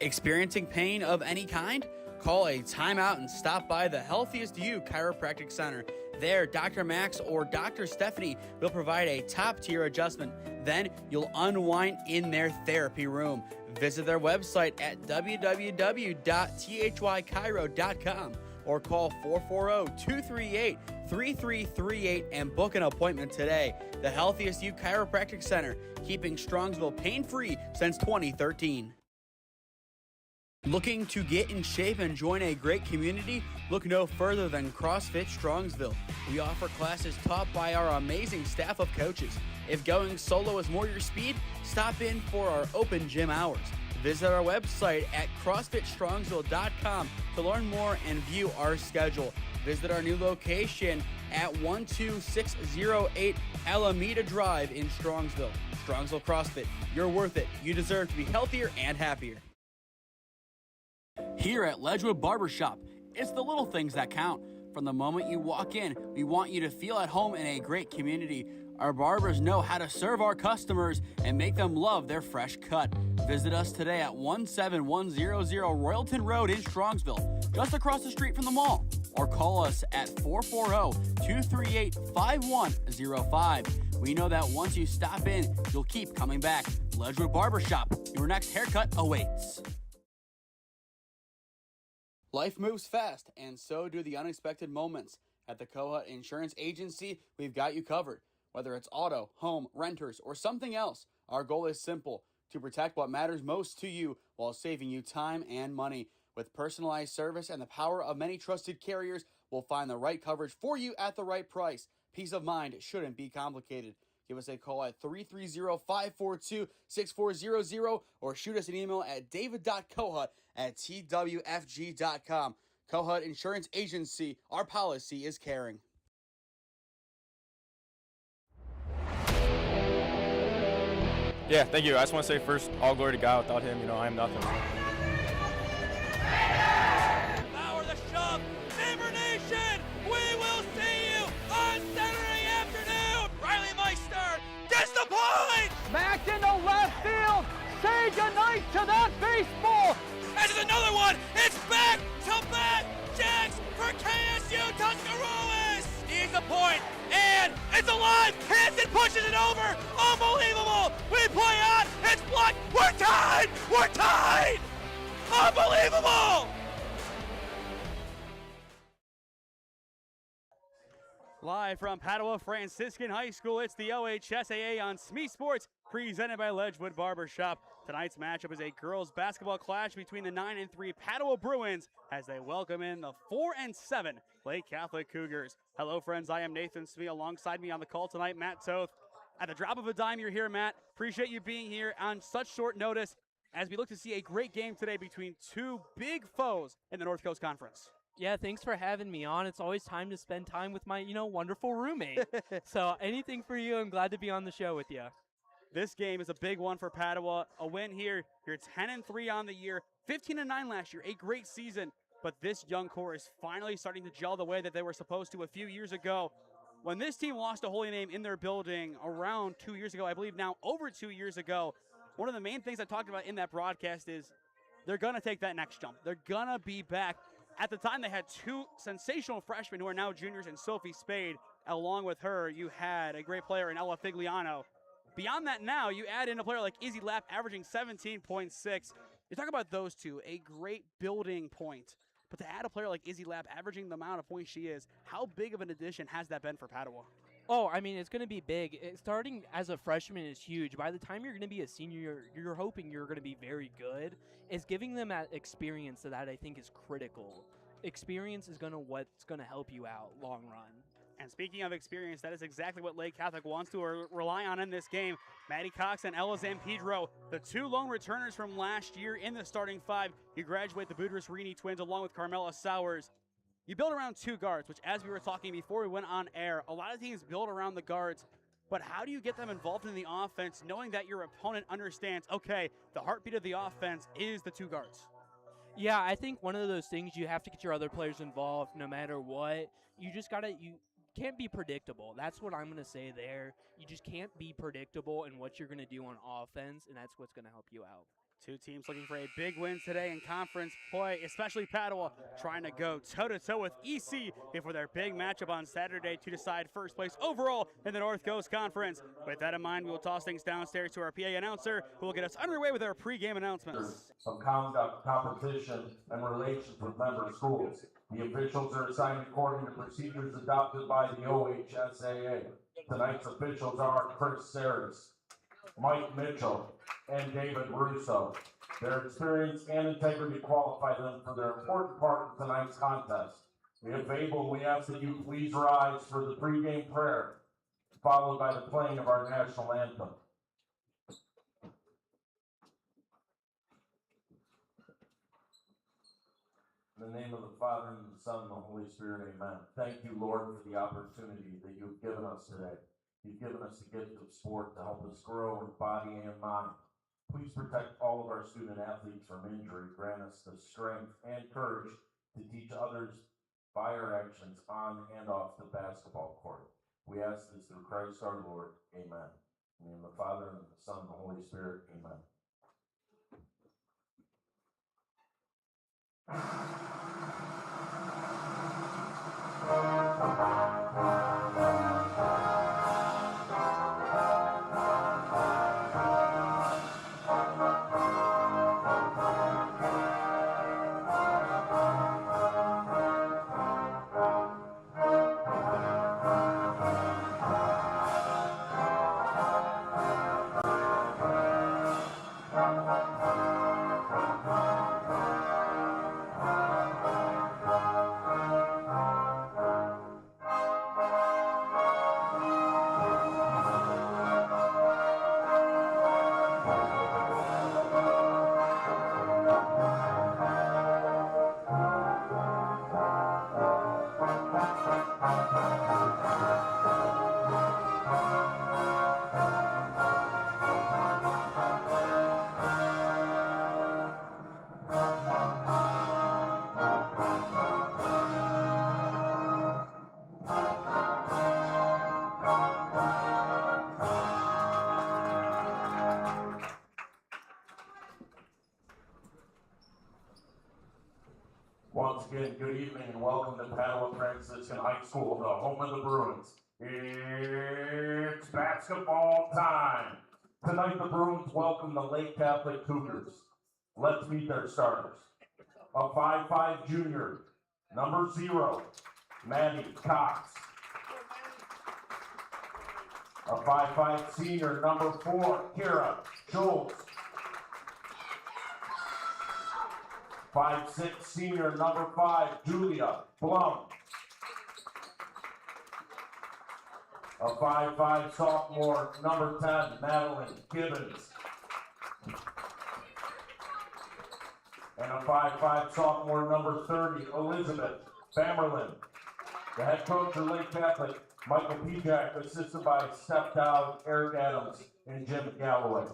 Experiencing pain of any kind? Call a timeout and stop by the Healthiest You Chiropractic Center. There, Dr. Max or Dr. Stephanie will provide a top-tier adjustment. Then you'll unwind in their therapy room. Visit their website at www.thychiro.com or call 440-238-3338 and book an appointment today. The Healthiest You Chiropractic Center, keeping Strongsville pain-free since 2013. Looking to get in shape and join a great community? Look no further than CrossFit Strongsville. We offer classes taught by our amazing staff of coaches. If going solo is more your speed, stop in for our open gym hours. Visit our website at CrossFitStrongsville.com to learn more and view our schedule. Visit our new location at 12608 Alameda Drive in Strongsville. Strongsville CrossFit, you're worth it. You deserve to be healthier and happier. Here at Ledgewood Barbershop, it's the little things that count. From the moment you walk in, we want you to feel at home in a great community. Our barbers know how to serve our customers and make them love their fresh cut. Visit us today at 17100 Royalton Road in Strongsville, just across the street from the mall. Or call us at 440-238-5105. We know that once you stop in, you'll keep coming back. Ledgewood Barbershop, your next haircut awaits. Life moves fast, and so do the unexpected moments. At the Kohut Insurance Agency, we've got you covered. Whether it's auto, home, renters, or something else, our goal is simple: to protect what matters most to you while saving you time and money. With personalized service and the power of many trusted carriers, we'll find the right coverage for you at the right price. Peace of mind shouldn't be complicated. Give us a call at 330-542-6400 or shoot us an email at david.kohut@twfg.com. Kohut Insurance Agency, our policy is caring. Yeah, thank you. I just want to say first, all glory to God. Without him, I am nothing. Power the shove, Neighbor Nation, we will see you on Saturday afternoon. Riley Meister gets the point. Smacked into left field. Say goodnight to that baseball. This is another one. It's back to back jacks for KSU Tuscarawas. He's the point, and it's alive. Hanson pushes it over. Unbelievable. We play on. It's blocked. We're tied. We're tied. Unbelievable. Live from Padua Franciscan High School, it's the OHSAA on SmeeSports, presented by Ledgewood Barbershop. Tonight's matchup is a girls basketball clash between the 9-3 Padua Bruins as they welcome in the 4-7 Lake Catholic Cougars. Hello, friends. I am Nathan Smee. Alongside me on the call tonight, Matt Toth. At the drop of a dime, you're here, Matt. Appreciate you being here on such short notice as we look to see a great game today between two big foes in the North Coast Conference. Yeah, thanks for having me on. It's always time to spend time with my, wonderful roommate. So anything for you. I'm glad to be on the show with you. This game is a big one for Padua. A win here. You're 10-3 on the year, 15-9 last year. A great season. But this young core is finally starting to gel the way that they were supposed to a few years ago. When this team lost a holy name in their building around 2 years ago, I believe now over 2 years ago, one of the main things I talked about in that broadcast is they're going to take that next jump. They're going to be back. At the time, they had two sensational freshmen who are now juniors in Sophie Spade. Along with her, you had a great player in Ella Figliano. Beyond that now, you add in a player like Izzy Lapp averaging 17.6. You talk about those two, a great building point. But to add a player like Izzy Lapp averaging the amount of points she is, how big of an addition has that been for Padua? Oh, I mean, it's going to be big. Starting as a freshman is huge. By the time you're going to be a senior, you're hoping you're going to be very good. It's giving them that experience that I think is critical. Experience is what's going to help you out long run. And speaking of experience, that is exactly what Lake Catholic wants to rely on in this game. Maddie Cox and Ella Zampedro, the two lone returners from last year in the starting five. You graduate the Boudreaux-Rini twins along with Carmela Sowers. You build around two guards, which, as we were talking before we went on air, a lot of teams build around the guards. But how do you get them involved in the offense, knowing that your opponent understands, okay, the heartbeat of the offense is the two guards? Yeah, I think one of those things, you have to get your other players involved no matter what. You can't be predictable. That's what I'm going to say there. You just can't be predictable in what you're going to do on offense, and that's what's going to help you out. Two teams looking for a big win today in conference play, especially Padua trying to go toe-to-toe with EC before their big matchup on Saturday to decide first place overall in the North Coast Conference. With that in mind, we will toss things downstairs to our PA announcer, who will get us underway with our pregame announcements. Of conduct, competition, and relations with member schools. The officials are assigned according to procedures adopted by the OHSAA. Tonight's officials are Chris Saris, Mike Mitchell, and David Russo. Their experience and integrity qualify them for their important part in tonight's contest. If able, we ask that you please rise for the pregame prayer, followed by the playing of our national anthem. In the name of the Father, and the Son, and the Holy Spirit, amen. Thank you, Lord, for the opportunity that you've given us today. You've given us the gift of sport to help us grow in body and mind. Please protect all of our student athletes from injury. Grant us the strength and courage to teach others by our actions on and off the basketball court. We ask this through Christ our Lord. Amen. In the name of the Father, and the Son, and the Holy Spirit. Amen. Once again, good evening and welcome to Padua Franciscan High School, the home of the Bruins. It's basketball time. Tonight the Bruins welcome the Lake Catholic Cougars. Let's meet their starters. A 5'5" junior, number 0, Maddie Cox. A 5'5" senior, number 4, Kara Schultz. 5'6" senior, number 5, Julia Blum. A 5'5" sophomore, number 10, Madeline Gibbons. And a 5'5" sophomore, number 30, Elizabeth Bamerlin. The head coach of Lake Catholic, Michael Pijak, assisted by Steph Dowd, Eric Adams, and Jim Galloway.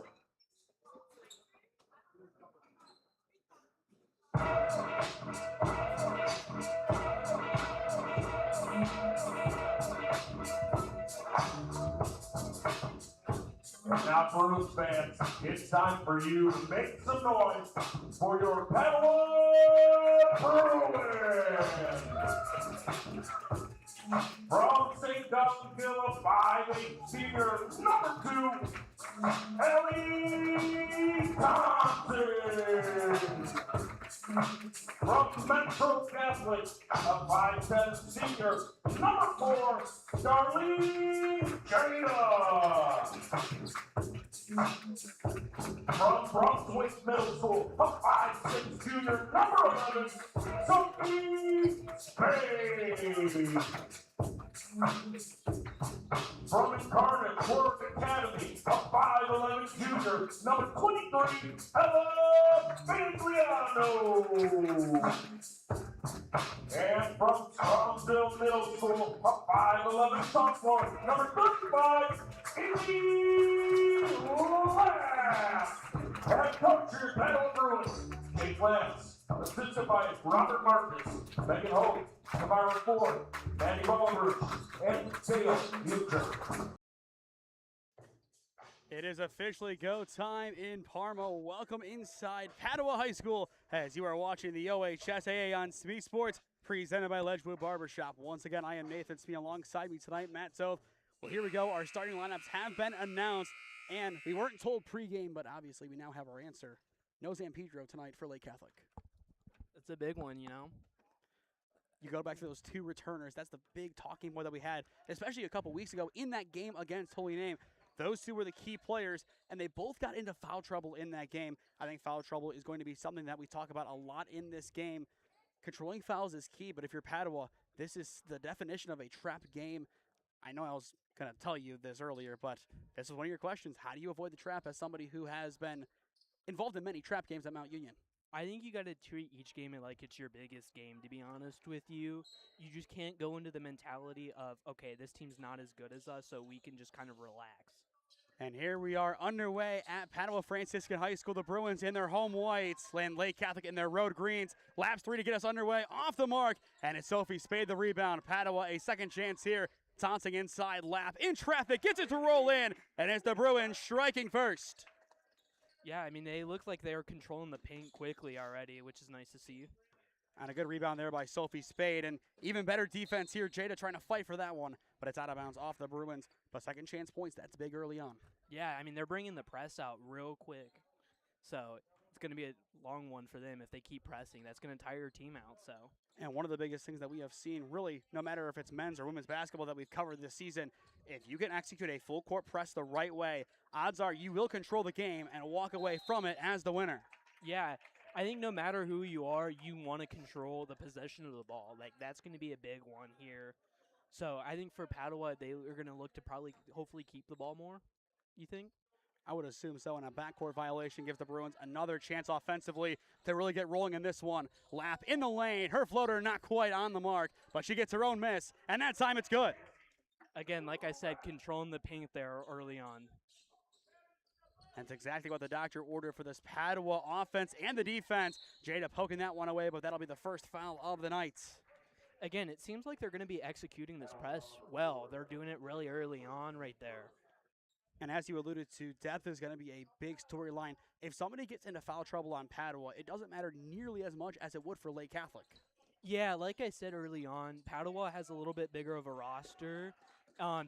And now, Bruins fans, it's time for you to make some noise for your Padua Bruins! From St. Duncanville, a 5'8" senior, number 2, Ellie Thompson. From Metro Catholic, a 5'10" senior, number 4, Darlene Jada. From Brunswick Middle School, a 5'6" junior, number 11, Sophie Smee. From Incarnate Work Academy, a 5'11" junior, number 23, Ella Fagliano. And from Townsville Middle School, a 5'11" sophomore, number 35, Amy Lass. Head coach of your Padua Bruins, Kate Lance. Assisted by Robert Marcus, Megan Hope, Tamara Ford, Mandy Baldridge, and Dale Mucher. It is officially go time in Parma. Welcome inside Padua High School as you are watching the OHSAA on SmeeSports, presented by Ledgewood Barbershop. Once again, I am Nathan Smee. Alongside me tonight, Matt Zoth. Well, here we go. Our starting lineups have been announced, and we weren't told pregame, but obviously we now have our answer. No Zampedro tonight for Lake Catholic. It's a big one, you know. You go back to those two returners. That's the big talking point that we had, especially a couple weeks ago in that game against Holy Name. Those two were the key players, and they both got into foul trouble in that game. I think foul trouble is going to be something that we talk about a lot in this game. Controlling fouls is key, but if you're Padua, this is the definition of a trap game. I know I was going to tell you this earlier, but this is one of your questions. How do you avoid the trap as somebody who has been involved in many trap games at Mount Union? I think you got to treat each game like it's your biggest game, to be honest with you. You just can't go into the mentality of, okay, this team's not as good as us, so we can just kind of relax. And here we are underway at Padua Franciscan High School. The Bruins in their home whites, land Lake Catholic in their road greens. Laps 3 to get us underway, off the mark, and it's Sophie Spade the rebound. Padua a second chance here. Taunting inside, Lap in traffic, gets it to roll in, and it's the Bruins striking first. Yeah, I mean, they look like they're controlling the paint quickly already, which is nice to see. And a good rebound there by Sophie Spade, and even better defense here. Jada trying to fight for that one, but it's out of bounds off the Bruins. But second chance points, that's big early on. Yeah, I mean, they're bringing the press out real quick. So it's going to be a long one for them if they keep pressing. That's going to tire your team out. So. And one of the biggest things that we have seen, really, no matter if it's men's or women's basketball that we've covered this season, if you can execute a full court press the right way, odds are you will control the game and walk away from it as the winner. Yeah, I think no matter who you are, you want to control the possession of the ball. Like, that's going to be a big one here. So I think for Padua, they are going to look to probably hopefully keep the ball more, you think? I would assume so, and a backcourt violation gives the Bruins another chance offensively to really get rolling in this one. Lap in the lane, her floater not quite on the mark, but she gets her own miss, and that time it's good. Again, like I said, controlling the paint there early on. That's exactly what the doctor ordered for this Padua offense and the defense. Jada poking that one away, but that'll be the first foul of the night. Again, it seems like they're going to be executing this press well. They're doing it really early on right there. And as you alluded to, depth is going to be a big storyline. If somebody gets into foul trouble on Padua, it doesn't matter nearly as much as it would for Lake Catholic. Yeah, like I said early on, Padua has a little bit bigger of a roster.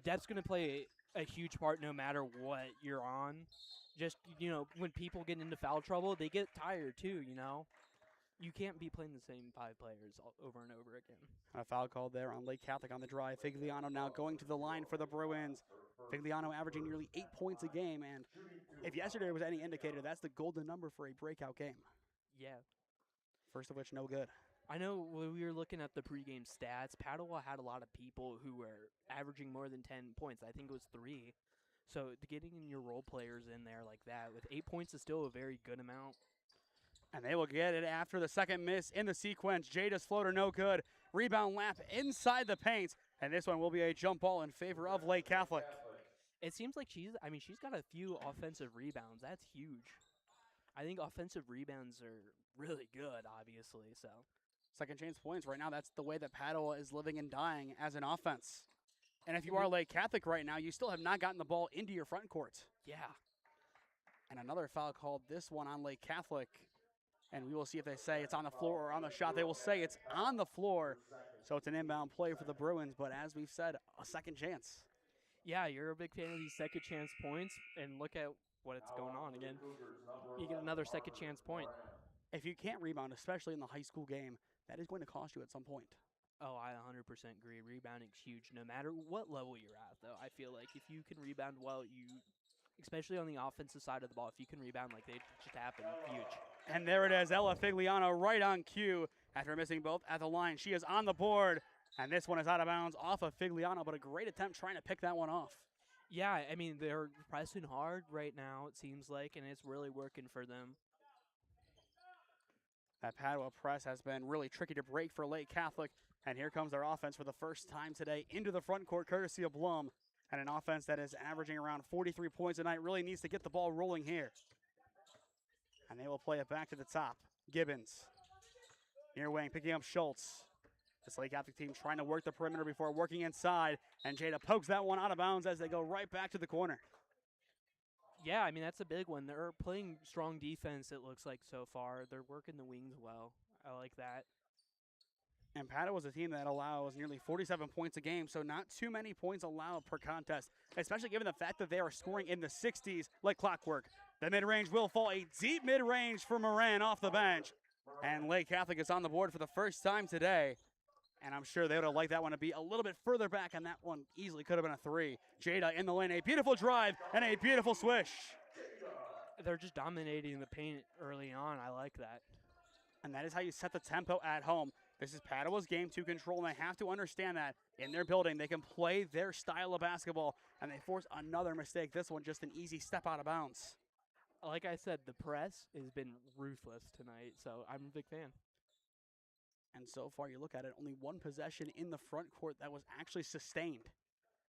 Depth's going to play a huge part no matter what you're on. Just, you know, when people get into foul trouble, they get tired too, you know. You can't be playing the same 5 players over and over again. A foul called there on Lake Catholic on the drive. Figliano now going to the line for the Bruins. Figliano averaging nearly 8 points a game, and if yesterday was any indicator, that's the golden number for a breakout game. Yeah. First of which, no good. I know when we were looking at the pregame stats, Padua had a lot of people who were averaging more than 10 points. I think it was 3. So getting in your role players in there like that with 8 points is still a very good amount. And they will get it after the second miss in the sequence. Jada's floater no good. Rebound Lap inside the paint. And this one will be a jump ball in favor of Lake Catholic. It seems like she's got a few offensive rebounds. That's huge. I think offensive rebounds are really good, obviously. So second chance points. Right now, that's the way that Padua is living and dying as an offense. And if you are Lake Catholic right now, you still have not gotten the ball into your front court. Yeah. And another foul called, this one on Lake Catholic. And we will see if they say it's on the floor or on the shot. They will say it's on the floor. So it's an inbound play for the Bruins. But as we've said, a second chance. Yeah, you're a big fan of these second chance points. And look at what's going on again. You get another second chance point. If you can't rebound, especially in the high school game, that is going to cost you at some point. Oh, I 100% agree. Rebounding's huge no matter what level you're at, though. I feel like if you can rebound well, especially on the offensive side of the ball, if you can rebound like they just happen, huge. And there it is, Ella Figliano right on cue after missing both at the line. She is on the board, and this one is out of bounds off of Figliano, but a great attempt trying to pick that one off. Yeah, I mean, they're pressing hard right now, it seems like, and it's really working for them. That Padua press has been really tricky to break for Lake Catholic, and here comes their offense for the first time today into the front court, courtesy of Blum, and an offense that is averaging around 43 points a night, really needs to get the ball rolling here. And they will play it back to the top. Gibbons, near wing, picking up Schultz. This Lake Catholic team trying to work the perimeter before working inside, and Jada pokes that one out of bounds as they go right back to the corner. Yeah, I mean, that's a big one. They're playing strong defense, it looks like, so far. They're working the wings well. I like that. And Padua was a team that allows nearly 47 points a game, so not too many points allowed per contest, especially given the fact that they are scoring in the 60s like clockwork. The mid-range will fall, a deep mid-range for Moran off the bench. And Lake Catholic is on the board for the first time today. And I'm sure they would have liked that one to be a little bit further back, and that one easily could have been a 3. Jada in the lane, a beautiful drive and a beautiful swish. They're just dominating the paint early on. I like that. And that is how you set the tempo at home. This is Padua's game to control, and they have to understand that in their building they can play their style of basketball, and they force another mistake. This one just an easy step out of bounds. Like I said, the press has been ruthless tonight, so I'm a big fan. And so far, you look at it, only one possession in the front court that was actually sustained.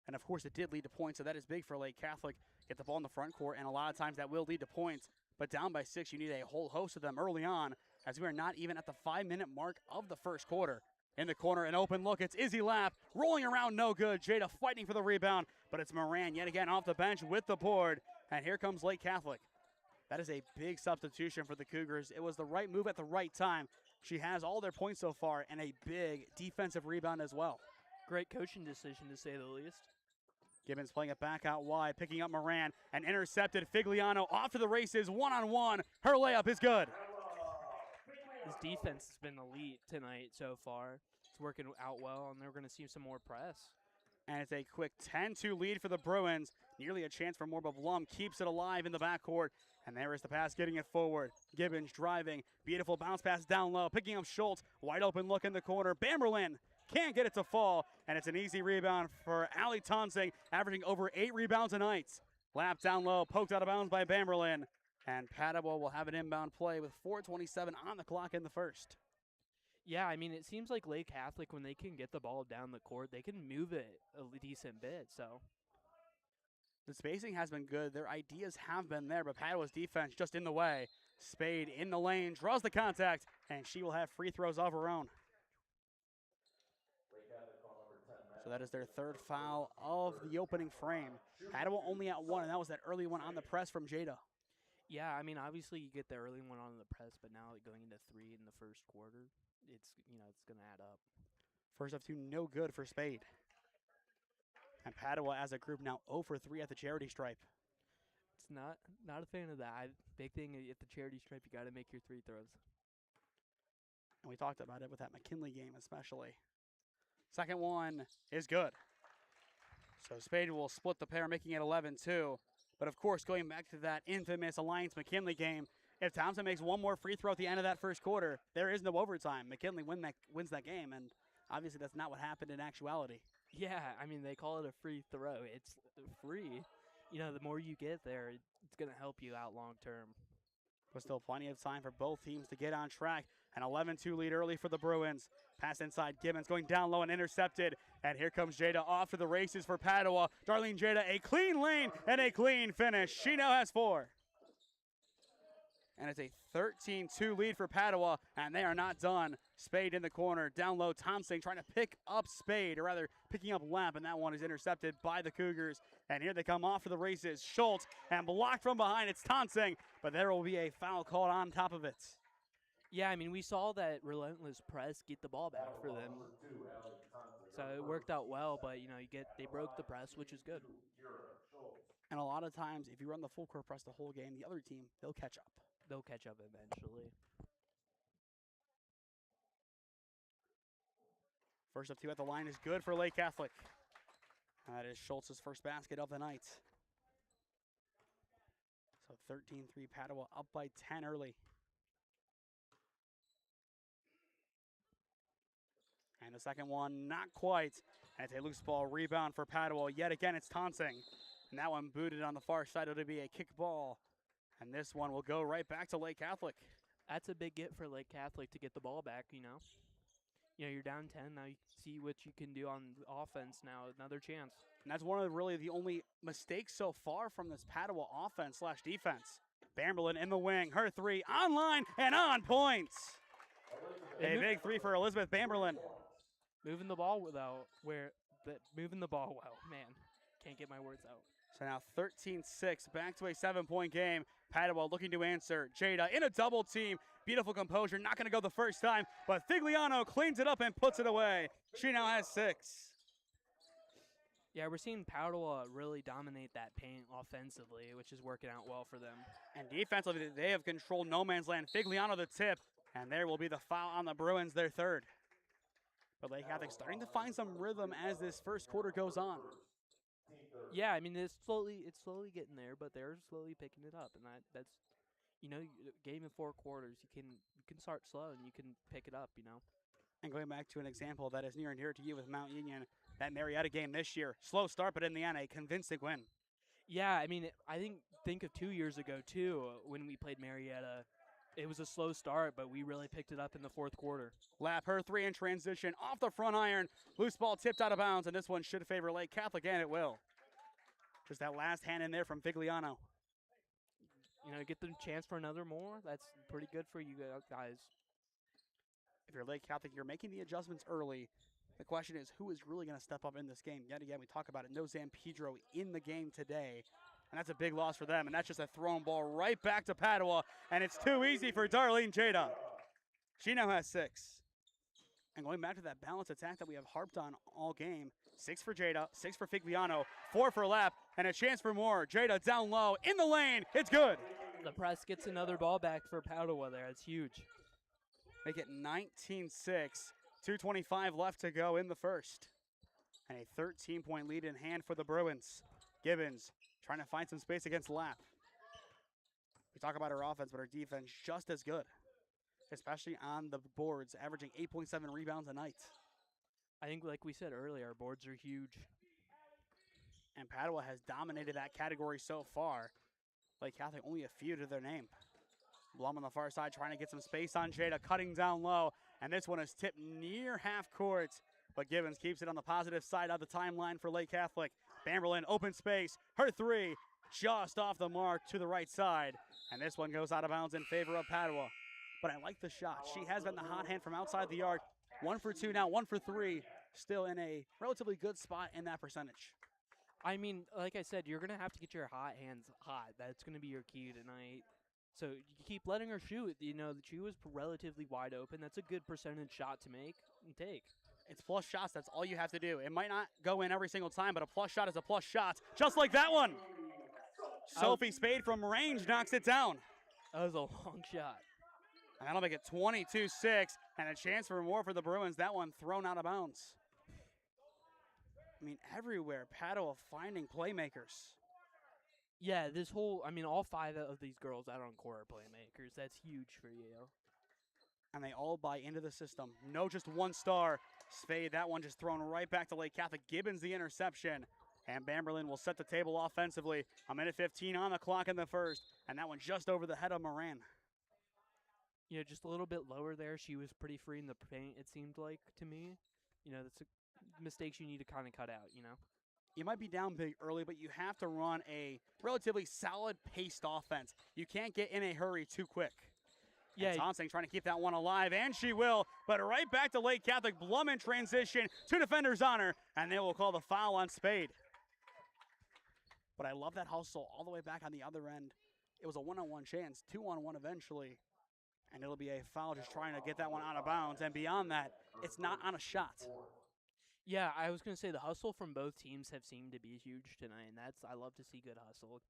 And of course, it did lead to points, so that is big for Lake Catholic. Get the ball in the front court, and a lot of times that will lead to points. But down by 6, you need a whole host of them early on, as we are not even at the 5-minute mark of the first quarter. In the corner, an open look. It's Izzy Lapp rolling around, no good. Jada fighting for the rebound, but it's Moran yet again off the bench with the board. And here comes Lake Catholic. That is a big substitution for the Cougars. It was the right move at the right time. She has all their points so far and a big defensive rebound as well. Great coaching decision, to say the least. Gibbons playing it back out wide, picking up Moran, and intercepted. Figliano off to the races, one-on-one. Her layup is good. His defense has been elite tonight so far. It's working out well, and they're going to see some more press. And it's a quick 10-2 lead for the Bruins. Nearly a chance for more, but Blum keeps it alive in the backcourt. And there is the pass getting it forward. Gibbons driving. Beautiful bounce pass down low. Picking up Schultz. Wide open look in the corner. Bamberlin can't get it to fall. And it's an easy rebound for Allie Tonsing, averaging over 8 rebounds a night. Lap down low. Poked out of bounds by Bamberlin. And Padua will have an inbound play with 4:27 on the clock in the first. Yeah, I mean, it seems like Lake Catholic, when they can get the ball down the court, they can move it a decent bit, so. The spacing has been good. Their ideas have been there, but Padua's defense just in the way. Spade in the lane, draws the contact, and she will have free throws of her own. So that is their third foul of the opening frame. Padua only at 1, and that was that early one on the press from Jada. Yeah, I mean, obviously you get the early one on the press, but now going into 3 in the first quarter, it's going to add up. First of 2, no good for Spade. And Padua as a group now 0 for 3 at the charity stripe. It's not a fan of that. Big thing at the charity stripe, you got to make your 3 throws. And we talked about it with that McKinley game especially. Second one is good. So Spade will split the pair, making it 11-2. But of course, going back to that infamous Alliance McKinley game, if Thompson makes one more free throw at the end of that first quarter, there is no overtime. McKinley wins that game, and obviously that's not what happened in actuality. Yeah, I mean, they call it a free throw. It's free. The more you get there, it's going to help you out long term. But still plenty of time for both teams to get on track. An 11-2 lead early for the Bruins. Pass inside, Gibbons going down low and intercepted. And here comes Jada off to the races for Padua. Darlene Jada, a clean lane and a clean finish. She now has 4. And it's a 13-2 lead for Padua, and they are not done. Spade in the corner, down low, Thompson trying to pick up Spade, or rather picking up Lamp, and that one is intercepted by the Cougars. And here they come off for the races. Schultz, and blocked from behind, it's Thompson, but there will be a foul called on top of it. Yeah, I mean, we saw that relentless press get the ball back for them. So it worked out well, but, they broke the press, which is good. And a lot of times, if you run the full court press the whole game, the other team, they'll catch up. They'll catch up eventually. First of 2 at the line is good for Lake Catholic. That is Schultz's first basket of the night. So 13-3 Padua up by 10 early. And the second one, not quite. And it's a loose ball rebound for Padua. Yet again, it's Tonsing. And that one booted on the far side. It'll be a kick ball. And this one will go right back to Lake Catholic. That's a big get for Lake Catholic to get the ball back, You're down 10. Now you see what you can do on offense now. Another chance. And that's one of really the only mistakes so far from this Padua offense/defense. Bamberlin in the wing. Her 3 online and on points. A big 3 for Elizabeth Bamberlin. Moving the ball moving the ball well. Man, can't get my words out. So now 13-6, back to a 7-point game. Padua looking to answer. Jada in a double team. Beautiful composure, not going to go the first time, but Figliano cleans it up and puts it away. She now has 6. Yeah, we're seeing Padua really dominate that paint offensively, which is working out well for them. And defensively, they have controlled no man's land. Figliano the tip, and there will be the foul on the Bruins, their third. But Lake Catholic starting to find some rhythm as this first quarter goes on. Yeah, I mean it's slowly getting there, but they're slowly picking it up, and that's game in 4 quarters. You can start slow and you can pick it up. And going back to an example that is near and dear to you with Mount Union, that Marietta game this year, slow start, but in the end a convincing win. Yeah, I mean I think of 2 years ago too when we played Marietta. It was a slow start, but we really picked it up in the 4th quarter. Lap her 3 in transition off the front iron. Loose ball tipped out of bounds, and this one should favor Lake Catholic, and it will. Just that last hand in there from Figliano. Get the chance for another more. That's pretty good for you guys. If you're Lake Catholic, you're making the adjustments early. The question is, who is really going to step up in this game? Yet again, we talk about it. No San Pedro in the game today. And that's a big loss for them. And that's just a thrown ball right back to Padua. And it's too easy for Darlene Jada. She now has 6. And going back to that balanced attack that we have harped on all game. 6 for Jada, 6 for Figliano, 4 for Lap, and a chance for more. Jada down low, in the lane. It's good. The press gets another ball back for Padua there. It's huge. Make it 19-6. 2:25 left to go in the first. And a 13-point lead in hand for the Bruins. Gibbons trying to find some space against Lap. We talk about her offense, but her defense just as good, especially on the boards, averaging 8.7 rebounds a night. I think, like we said earlier, our boards are huge. And Padua has dominated that category so far. Lake Catholic only a few to their name. Blum on the far side trying to get some space on Jada, cutting down low. And this one is tipped near half court. But Gibbons keeps it on the positive side of the timeline for Lake Catholic. Bamberlin, open space. Her 3, just off the mark to the right side. And this one goes out of bounds in favor of Padua. But I like the shot. She has been the hot hand from outside the arc. 1 for 2 now, 1 for 3. Still in a relatively good spot in that percentage. I mean, like I said, you're going to have to get your hot hands hot. That's going to be your key tonight. So you keep letting her shoot. She was relatively wide open. That's a good percentage shot to make and take. It's plus shots. That's all you have to do. It might not go in every single time, but a plus shot is a plus shot. Just like that one. Sophie Spade from range knocks it down. That was a long shot. And that'll make it 22-6, and a chance for more for the Bruins. That one thrown out of bounds. I mean, everywhere, Padua finding playmakers. Yeah, all 5 of these girls out on court are playmakers. That's huge for you. And they all buy into the system. No just one star. Spade, that one just thrown right back to Lake Catholic. Gibbons the interception. And Bamberlin will set the table offensively. 1:15 on the clock in the first. And that one just over the head of Moran. Just a little bit lower there. She was pretty free in the paint, it seemed like to me. That's mistakes you need to kind of cut out, You might be down big early, but you have to run a relatively solid paced offense. You can't get in a hurry too quick. Yeah, Thompson trying to keep that one alive, and she will. But right back to Lake Catholic. Blum in transition. 2 defenders on her, and they will call the foul on Spade. But I love that hustle all the way back on the other end. It was a one-on-one chance, 2-on-1 eventually. And it'll be a foul just trying to get that one out of bounds. And beyond that, it's not on a shot. Yeah, I was going to say the hustle from both teams have seemed to be huge tonight, and I love to see good hustle.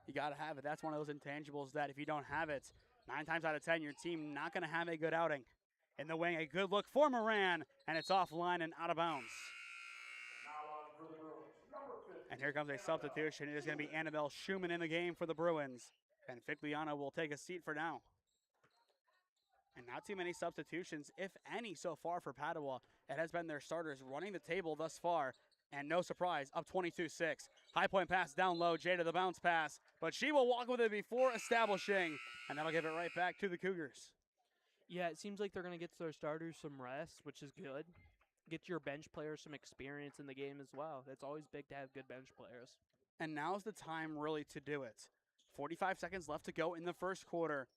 You got to have it. That's one of those intangibles that if you don't have it, 9 times out of 10, your team not going to have a good outing. In the wing, a good look for Moran, and it's offline and out of bounds. And here comes a substitution. It is going to be Annabelle Schumann in the game for the Bruins. And Figliano will take a seat for now. And not too many substitutions, if any, so far for Padua. It has been their starters running the table thus far. And no surprise, up 22-6. High point pass down low, Jada the bounce pass. But she will walk with it before establishing. And that'll give it right back to the Cougars. Yeah, it seems like they're going to get their starters some rest, which is good. Get your bench players some experience in the game as well. It's always big to have good bench players. And now's the time really to do it. 45 seconds left to go in the first quarter.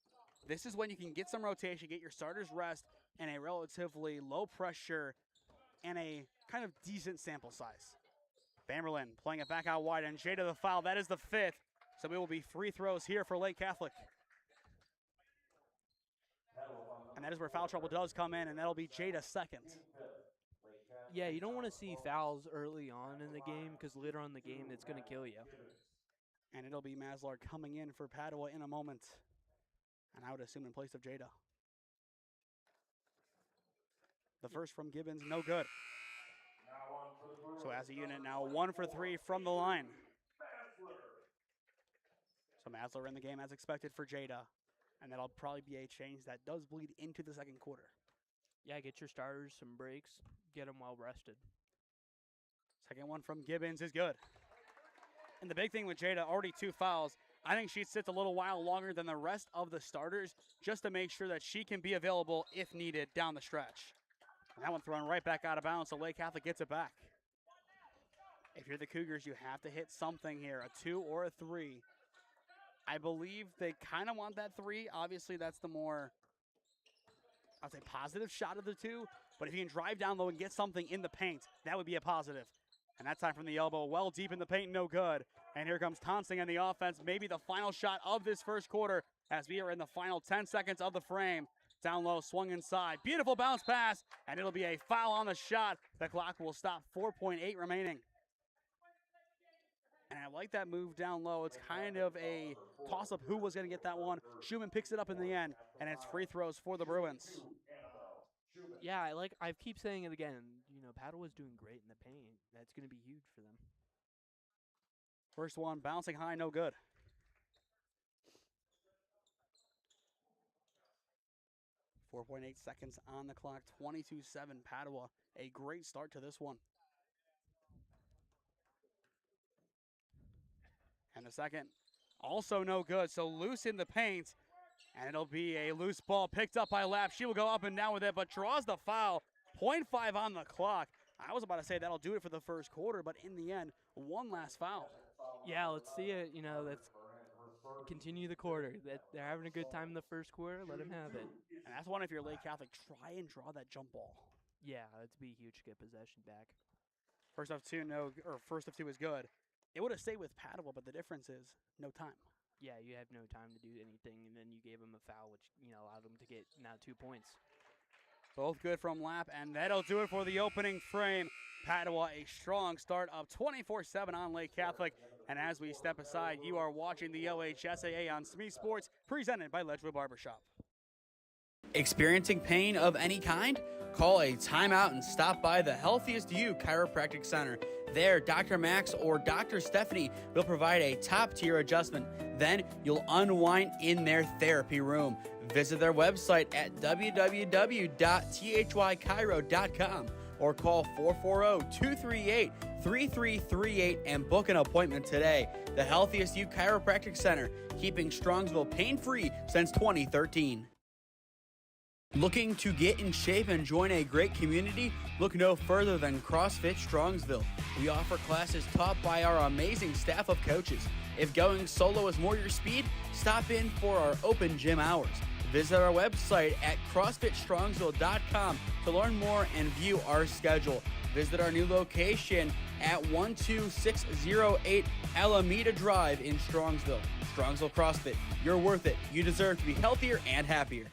This is when you can get some rotation, get your starters rest, and a relatively low pressure and a kind of decent sample size. Bamberlin playing it back out wide, and Jada the foul. That is the 5th. So it will be free throws here for Lake Catholic. And that is where foul trouble does come in, and that'll be Jada's 2nd. Yeah, you don't want to see fouls early on in the game because later on in the game it's going to kill you. And it'll be Maslar coming in for Padua in a moment. And I would assume in place of Jada. The first from Gibbons, no good. So as a unit now, 1 for 3 from the line. So Maslar in the game as expected for Jada. And that'll probably be a change that does bleed into the 2nd quarter. Yeah, get your starters some breaks, get them well rested. Second one from Gibbons is good. And the big thing with Jada, already 2 fouls. I think she sits a little while longer than the rest of the starters just to make sure that she can be available if needed down the stretch. And that one thrown right back out of bounds, so Lake Catholic gets it back. If you're the Cougars, you have to hit something here, a 2 or a 3. I believe they kind of want that 3. Obviously, that's the more, I'd say, positive shot of the 2. But if you can drive down low and get something in the paint, that would be a positive. And that time from the elbow, well deep in the paint, no good. And here comes Tonsing on the offense, maybe the final shot of this first quarter as we are in the final 10 seconds of the frame. Down low, swung inside, beautiful bounce pass, and it'll be a foul on the shot. The clock will stop, 4.8 remaining. And I like that move down low. It's kind of a toss-up who was going to get that one. Schumann picks it up in the end, and it's free throws for the Bruins. Yeah, I keep saying it again. You know, Padua's doing great in the paint. That's going to be huge for them. First one, bouncing high, no good. .8 seconds on the clock, 22-7 Padua. A great start to this one. And the second, also no good. So loose in the paint, and it'll be a loose ball picked up by Lapp. She will go up and down with it, but draws the foul. 0.5 on the clock. I was about to say that'll do it for the first quarter, but in the end, one last foul. Yeah, let's see it. You know, let's continue the quarter. They're having a good time in the first quarter. Let them have it. And that's one if you're Lake Catholic, try and draw that jump ball. Yeah, it'd be huge to get possession back. First of 2, first of 2 is good. It would have stayed with Padua, but the difference is no time. Yeah, you have no time to do anything, and then you gave them a foul, which allowed them to get now 2 points. Both good from Lapp, and that'll do it for the opening frame. Padua, a strong start of 24-7 on Lake Catholic. And as we step aside, you are watching the LHSAA on SmeeSports, presented by Ledgewood Barbershop. Experiencing pain of any kind? Call a timeout and stop by the Healthiest You Chiropractic Center. There, Dr. Max or Dr. Stephanie will provide a top-tier adjustment. Then you'll unwind in their therapy room. Visit their website at www.thychiro.com or call 440-238-3338 and book an appointment today. The Healthiest You Chiropractic Center, keeping Strongsville pain-free since 2013. Looking to get in shape and join a great community? Look no further than CrossFit Strongsville. We offer classes taught by our amazing staff of coaches. If going solo is more your speed, stop in for our open gym hours. Visit our website at CrossFitStrongsville.com to learn more and view our schedule. Visit our new location at 12608 Alameda Drive in Strongsville. Strongsville CrossFit, you're worth it. You deserve to be healthier and happier.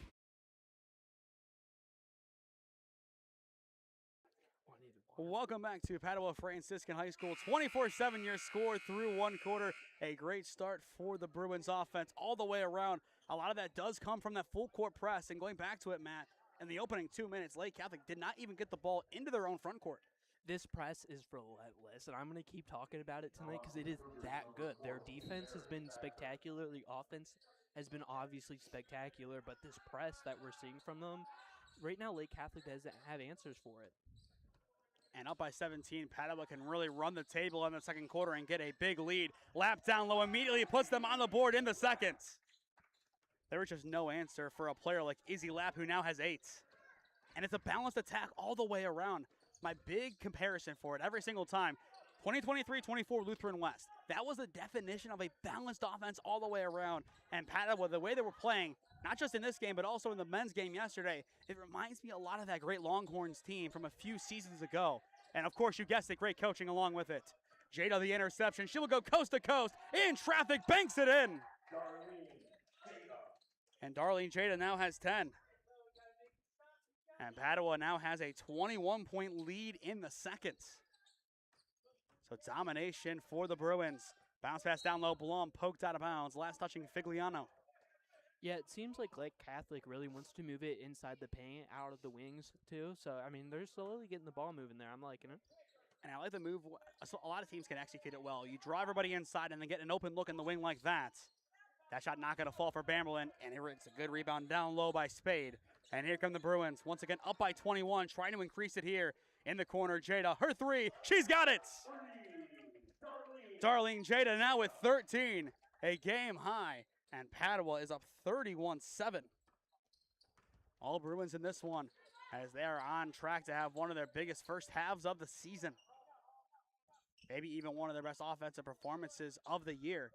Welcome back to Padua Franciscan High School. 24-7 your score through one quarter. A great start for the Bruins offense all the way around. A lot of that does come from that full court press. And going back to it, Matt, in the opening 2 minutes, Lake Catholic did not even get the ball into their own front court. This press is relentless, and I'm going to keep talking about it tonight because it is that good. Their defense has been spectacular. The offense has been obviously spectacular, but this press that we're seeing from them, right now Lake Catholic doesn't have answers for it. And up by 17, Padua can really run the table in the second quarter and get a big lead. Lapp down low immediately puts them on the board in the second. There was just no answer for a player like Izzy Lapp, who now has 8. And it's a balanced attack all the way around. My big comparison for it every single time, 2023-24 Lutheran West. That was the definition of a balanced offense all the way around. And Padua, the way they were playing, not just in this game, but also in the men's game yesterday, it reminds me a lot of that great Longhorns team from a few seasons ago. And of course, you guessed it, great coaching along with it. Jada the interception. She will go coast to coast. In traffic, banks it in. And Darlene Jada now has 10. And Padua now has a 21-point lead in the second. So domination for the Bruins. Bounce pass down low, Blum poked out of bounds. Last touching Figliano. Yeah, it seems like Lake Catholic really wants to move it inside the paint, out of the wings, too. So, I mean, they're slowly getting the ball moving there. I'm liking it. And I like the move. So a lot of teams can execute it well. You drive everybody inside and then get an open look in the wing like that. That shot not going to fall for Bamberlin. And it's a good rebound down low by Spade. And here come the Bruins. Once again, up by 21, trying to increase it here in the corner. Jada, her three. She's got it. Darlene Jada now with 13. A game high. And Padua is up 31-7. All Bruins in this one as they are on track to have one of their biggest first halves of the season. Maybe even one of their best offensive performances of the year.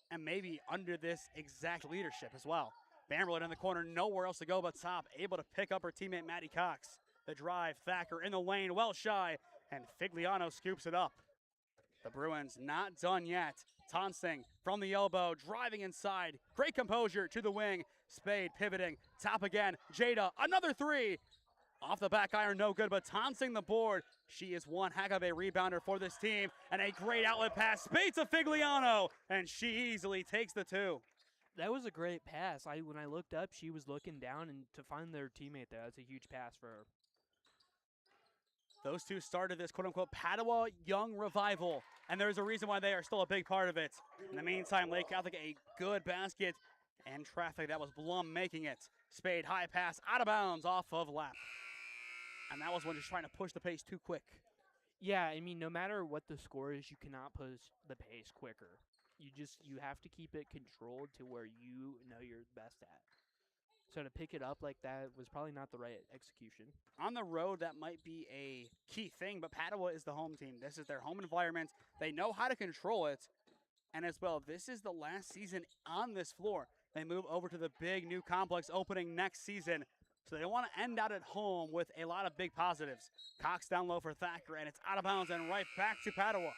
And maybe under this exact leadership as well. Bamberlin in the corner, nowhere else to go but top. Able to pick up her teammate Maddie Cox. The drive, Thacker in the lane, well shy. And Figliano scoops it up. The Bruins not done yet. Tonsing from the elbow, driving inside. Great composure to the wing. Spade pivoting, top again. Jada, another three. Off the back iron, no good, but Tonsing the board. She is one heck of a rebounder for this team. And a great outlet pass. Spade to Figliano, and she easily takes the two. That was a great pass. When I looked up, she was looking down, and to find their teammate there, that's a huge pass for her. Those two started this quote-unquote Padua Young Revival, and there's a reason why they are still a big part of it. In the meantime, Lake Catholic, a good basket, and traffic. That was Blum making it. Spade, high pass, out of bounds, off of lap. And that was one just trying to push the pace too quick. Yeah, I mean, no matter what the score is, you cannot push the pace quicker. You have to keep it controlled to where you know you're best at. So to pick it up like that was probably not the right execution. On the road, that might be a key thing, but Padua is the home team. This is their home environment. They know how to control it. And as well, this is the last season on this floor. They move over to the big new complex opening next season. So they want to end out at home with a lot of big positives. Cox down low for Thacker, and it's out of bounds and right back to Padua.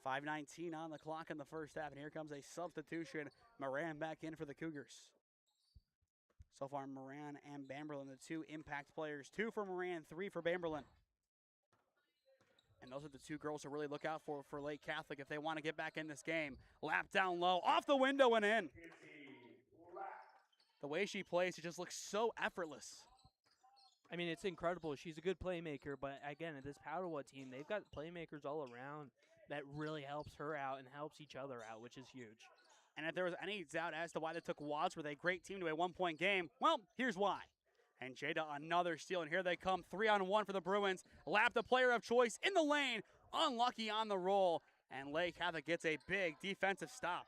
5:19 on the clock in the first half, and here comes a substitution. Moran back in for the Cougars. So far, Moran and Bamberlin, the two impact players. 2 for Moran, 3 for Bamberlin. And those are the two girls to really look out for Lake Catholic if they want to get back in this game. Lap down low, off the window and in. The way she plays, it just looks so effortless. I mean, it's incredible. She's a good playmaker, but again, this Padua team, they've got playmakers all around that really helps her out and helps each other out, which is huge. And if there was any doubt as to why they took Watts with a great team to a one-point game, well, here's why. And Jada, another steal, and here they come. 3-on-1 for the Bruins. Lap the player of choice in the lane. Unlucky on the roll. And Lake Catholic gets a big defensive stop.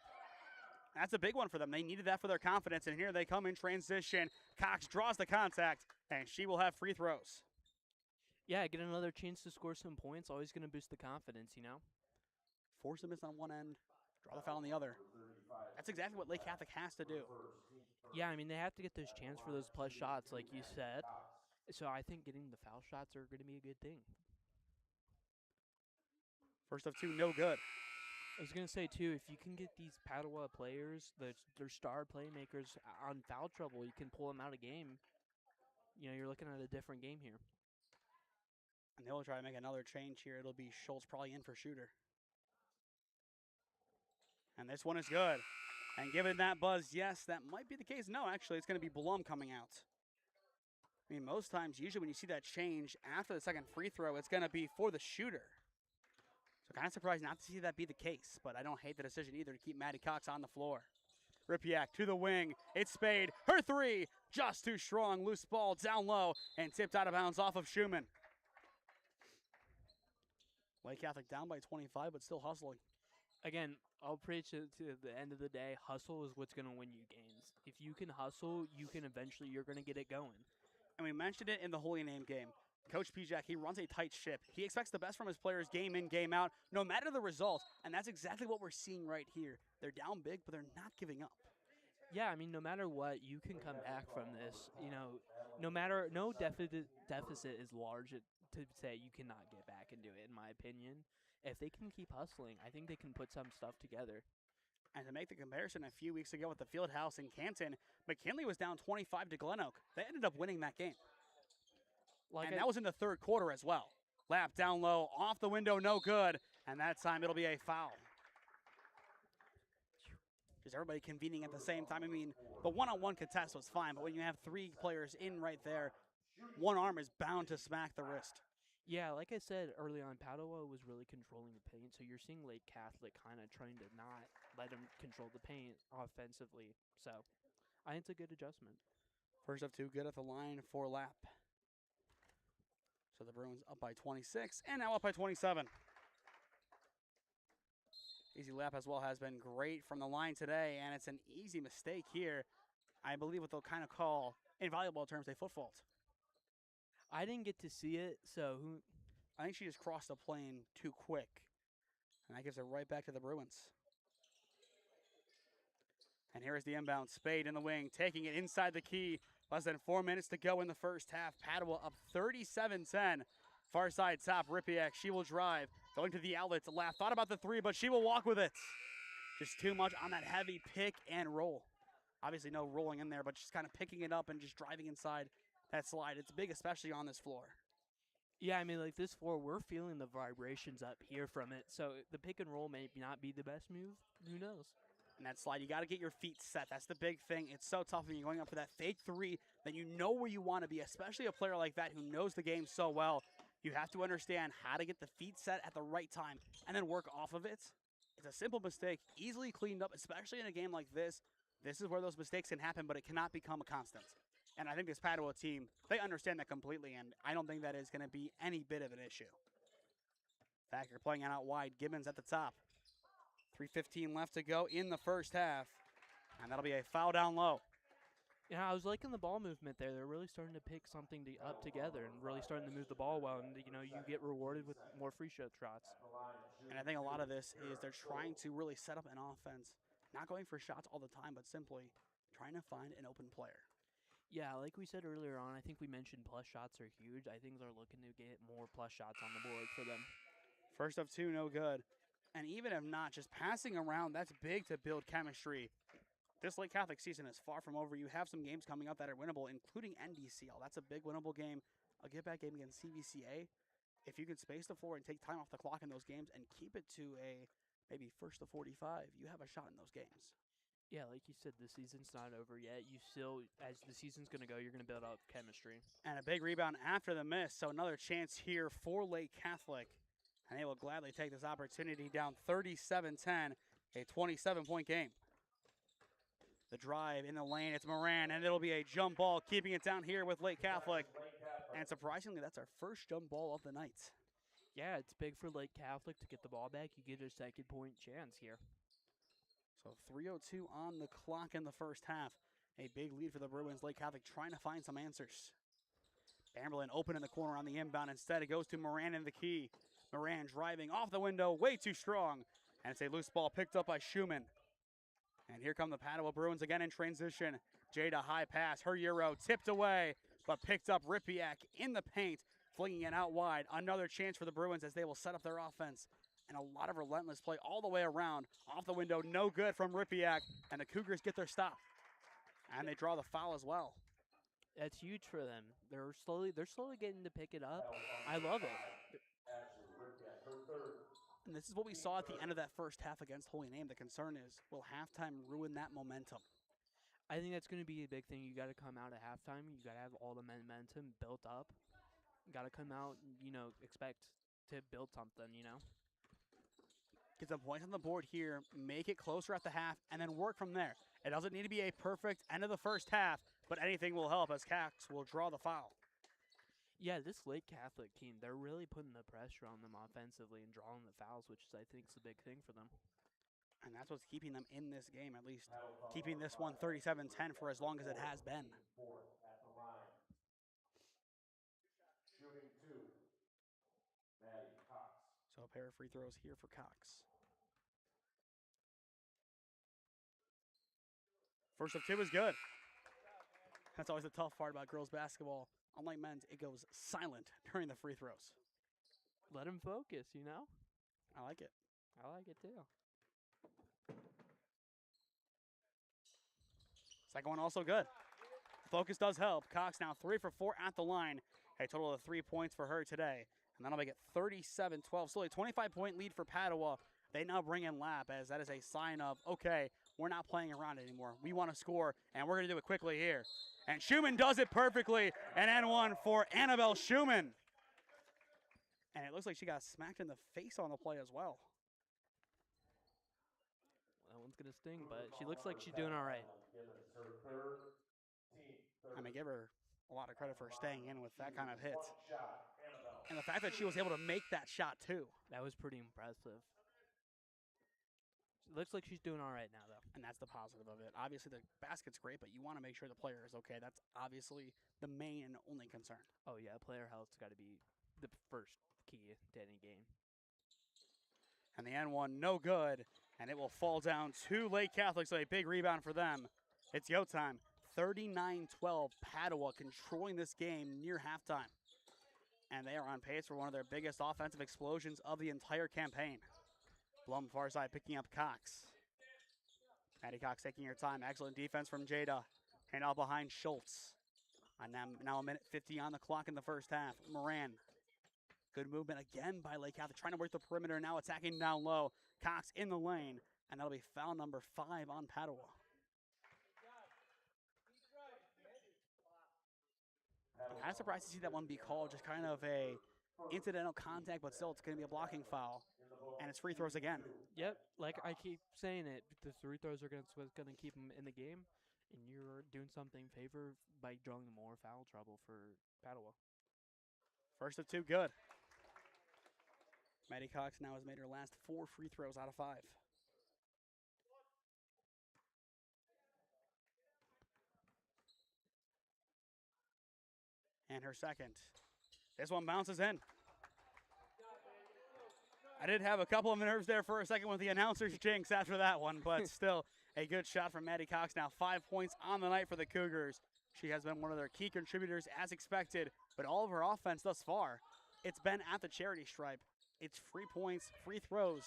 That's a big one for them. They needed that for their confidence, and here they come in transition. Cox draws the contact, and she will have free throws. Yeah, get another chance to score some points. Always going to boost the confidence, you know? Force a miss on one end, draw the foul on the other. That's exactly what Lake Catholic has to do. Yeah, I mean, they have to get those chances for those plus shots, like you said. So I think getting the foul shots are going to be a good thing. First of 2, no good. I was going to say, too, if you can get these Padua players, their star playmakers, on foul trouble, you can pull them out of game. You know, you're looking at a different game here. And they'll try to make another change here. It'll be Schultz probably in for shooter. And this one is good. And given that buzz, yes, that might be the case. No, actually, it's going to be Blum coming out. I mean, most times, usually when you see that change after the second free throw, it's going to be for the shooter. So kind of surprised not to see that be the case, but I don't hate the decision either to keep Maddie Cox on the floor. Ripiak to the wing. It's Spade. Her three, just too strong. Loose ball down low and tipped out of bounds off of Schumann. Lake Catholic down by 25, but still hustling. Again, I'll preach it to the end of the day. Hustle is what's going to win you games. If you can hustle, you're going to get it going. And we mentioned it in the Holy Name game. Coach Pijak, he runs a tight ship. He expects the best from his players game in, game out, no matter the result. And that's exactly what we're seeing right here. They're down big, but they're not giving up. Yeah, I mean, no matter what, you can come back from this. You know, no deficit is large. to say you cannot get back and do it, in my opinion. If they can keep hustling, I think they can put some stuff together. And to make the comparison, a few weeks ago with the Fieldhouse in Canton, McKinley was down 25 to Glen Oak. They ended up winning that game. And that was in the third quarter as well. Lap down low, off the window, no good. And that time it'll be a foul. Just everybody convening at the same time. I mean, the one-on-one contest was fine, but when you have 3 players in right there, one arm is bound to smack the wrist. Yeah, like I said early on, Padua was really controlling the paint, so you're seeing Lake Catholic kind of trying to not let him control the paint offensively. So I think it's a good adjustment. First of 2 good at the line for Lap. So the Bruins up by 26 and now up by 27. Easy Lap as well has been great from the line today, and it's an easy mistake here. I believe what they'll kind of call, in volleyball terms, a foot fault. I didn't get to see it, so I think she just crossed the plane too quick. And that gives it right back to the Bruins. And here is the inbound. Spade in the wing, taking it inside the key. Less than 4 minutes to go in the first half. Padua up 37-10. Far side top, Ripiak. She will drive. Going to the outlet to Lap. Thought about the 3, but she will walk with it. Just too much on that heavy pick and roll. Obviously no rolling in there, but just kind of picking it up and just driving inside that slide. It's big, especially on this floor. Yeah, I mean, like this floor, we're feeling the vibrations up here from it. So the pick and roll may not be the best move. Who knows? And that slide, you got to get your feet set. That's the big thing. It's so tough when you're going up for that fake 3, that you know where you want to be, especially a player like that who knows the game so well. You have to understand how to get the feet set at the right time and then work off of it. It's a simple mistake, easily cleaned up, especially in a game like this. This is where those mistakes can happen, but it cannot become a constant. And I think this Padua team, they understand that completely, and I don't think that is going to be any bit of an issue. Thacker playing it out wide. Gibbons at the top. 3:15 left to go in the first half, and that'll be a foul down low. Yeah, I was liking the ball movement there. They're really starting to pick something up together and really starting to move the ball well, and you get rewarded with more free throw shots. And I think a lot of this is they're trying to really set up an offense, not going for shots all the time, but simply trying to find an open player. Yeah, like we said earlier on, I think we mentioned plus shots are huge. I think they're looking to get more plus shots on the board for them. First of 2, no good. And even if not, just passing around, that's big to build chemistry. This Lake Catholic season is far from over. You have some games coming up that are winnable, including NDCL. That's a big winnable game, a get-back game against CVCA. If you can space the floor and take time off the clock in those games and keep it to a maybe first to 45, you have a shot in those games. Yeah, like you said, the season's not over yet. You still, as the season's going to go, you're going to build up chemistry. And a big rebound after the miss, so another chance here for Lake Catholic. And they will gladly take this opportunity down 37-10, a 27-point game. The drive in the lane, it's Moran, and it'll be a jump ball, keeping it down here with Lake Catholic. And surprisingly, that's our first jump ball of the night. Yeah, it's big for Lake Catholic to get the ball back. You get a second point chance here. So 3:02 on the clock in the first half. A big lead for the Bruins. Lake Catholic trying to find some answers. Bamberlin open in the corner on the inbound. Instead, it goes to Moran in the key. Moran driving off the window, way too strong. And it's a loose ball picked up by Schumann. And here come the Padua Bruins again in transition. Jada high pass, her Euro tipped away, but picked up Ripiak in the paint, flinging it out wide. Another chance for the Bruins as they will set up their offense. And a lot of relentless play all the way around. Off the window, no good from Ripiak. And the Cougars get their stop. And they draw the foul as well. That's huge for them. They're slowly getting to pick it up. I love it. And this is what we saw at the end of that first half against Holy Name. The concern is, will halftime ruin that momentum? I think that's going to be a big thing. You got to come out at halftime. You got to have all the momentum built up. You got to come out and, expect to build something, Get some points on the board here, make it closer at the half, and then work from there. It doesn't need to be a perfect end of the first half, but anything will help as Cax will draw the foul. Yeah, this Lake Catholic team, they're really putting the pressure on them offensively and drawing the fouls, which I think is a big thing for them. And that's what's keeping them in this game, at least keeping this one 37-10 for as long as it has been. So a pair of free throws here for Cox. First of 2 is good. That's always the tough part about girls basketball. unlike men's, it goes silent during the free throws. Let him focus, you know? I like it. I like it too. Second one also good. Focus does help. Cox now 3 for 4 at the line. A total of 3 points for her today. And that'll make it 37-12. Still a 25-point lead for Padua. They now bring in Lap, as that is a sign of, okay, we're not playing around anymore. We want to score, and we're going to do it quickly here. And Schumann does it perfectly. And N1 for Annabelle Schumann. And it looks like she got smacked in the face on the play as well. That one's going to sting, but she looks like she's doing all right. I mean, give her a lot of credit for staying in with that kind of hit. And the fact that she was able to make that shot, too. That was pretty impressive. It looks like she's doing all right now, though. And that's the positive of it. Obviously, the basket's great, but you want to make sure the player is okay. That's obviously the main and only concern. Oh, yeah, player health's got to be the first key to any game. And the N1, no good. And it will fall down to Lake Catholic, so a big rebound for them. It's go time. 39-12, Padua controlling this game near halftime. And they are on pace for one of their biggest offensive explosions of the entire campaign. Blum far side picking up Cox. Maddie Cox taking her time. Excellent defense from Jada. And out behind Schultz. And now a minute 50 on the clock in the first half. Moran. Good movement again by Lake Catholic. Trying to work the perimeter, now attacking down low. Cox in the lane. And that'll be foul number 5 on Padua. I'm kind of surprised to see that one be called. Just kind of a incidental contact, but still it's going to be a blocking foul. And it's free throws again. Yep, like I keep saying it, the free throws are what's going to keep them in the game, and you're doing something favor by drawing more foul trouble for Padua. First of 2, good. Maddie Cox now has made her last 4 free throws out of 5. And her second. This one bounces in. I did have a couple of nerves there for a second with the announcer's jinx after that one, but still a good shot from Maddie Cox. Now 5 points on the night for the Cougars. She has been one of their key contributors as expected, but all of her offense thus far, it's been at the charity stripe. It's free points, free throws,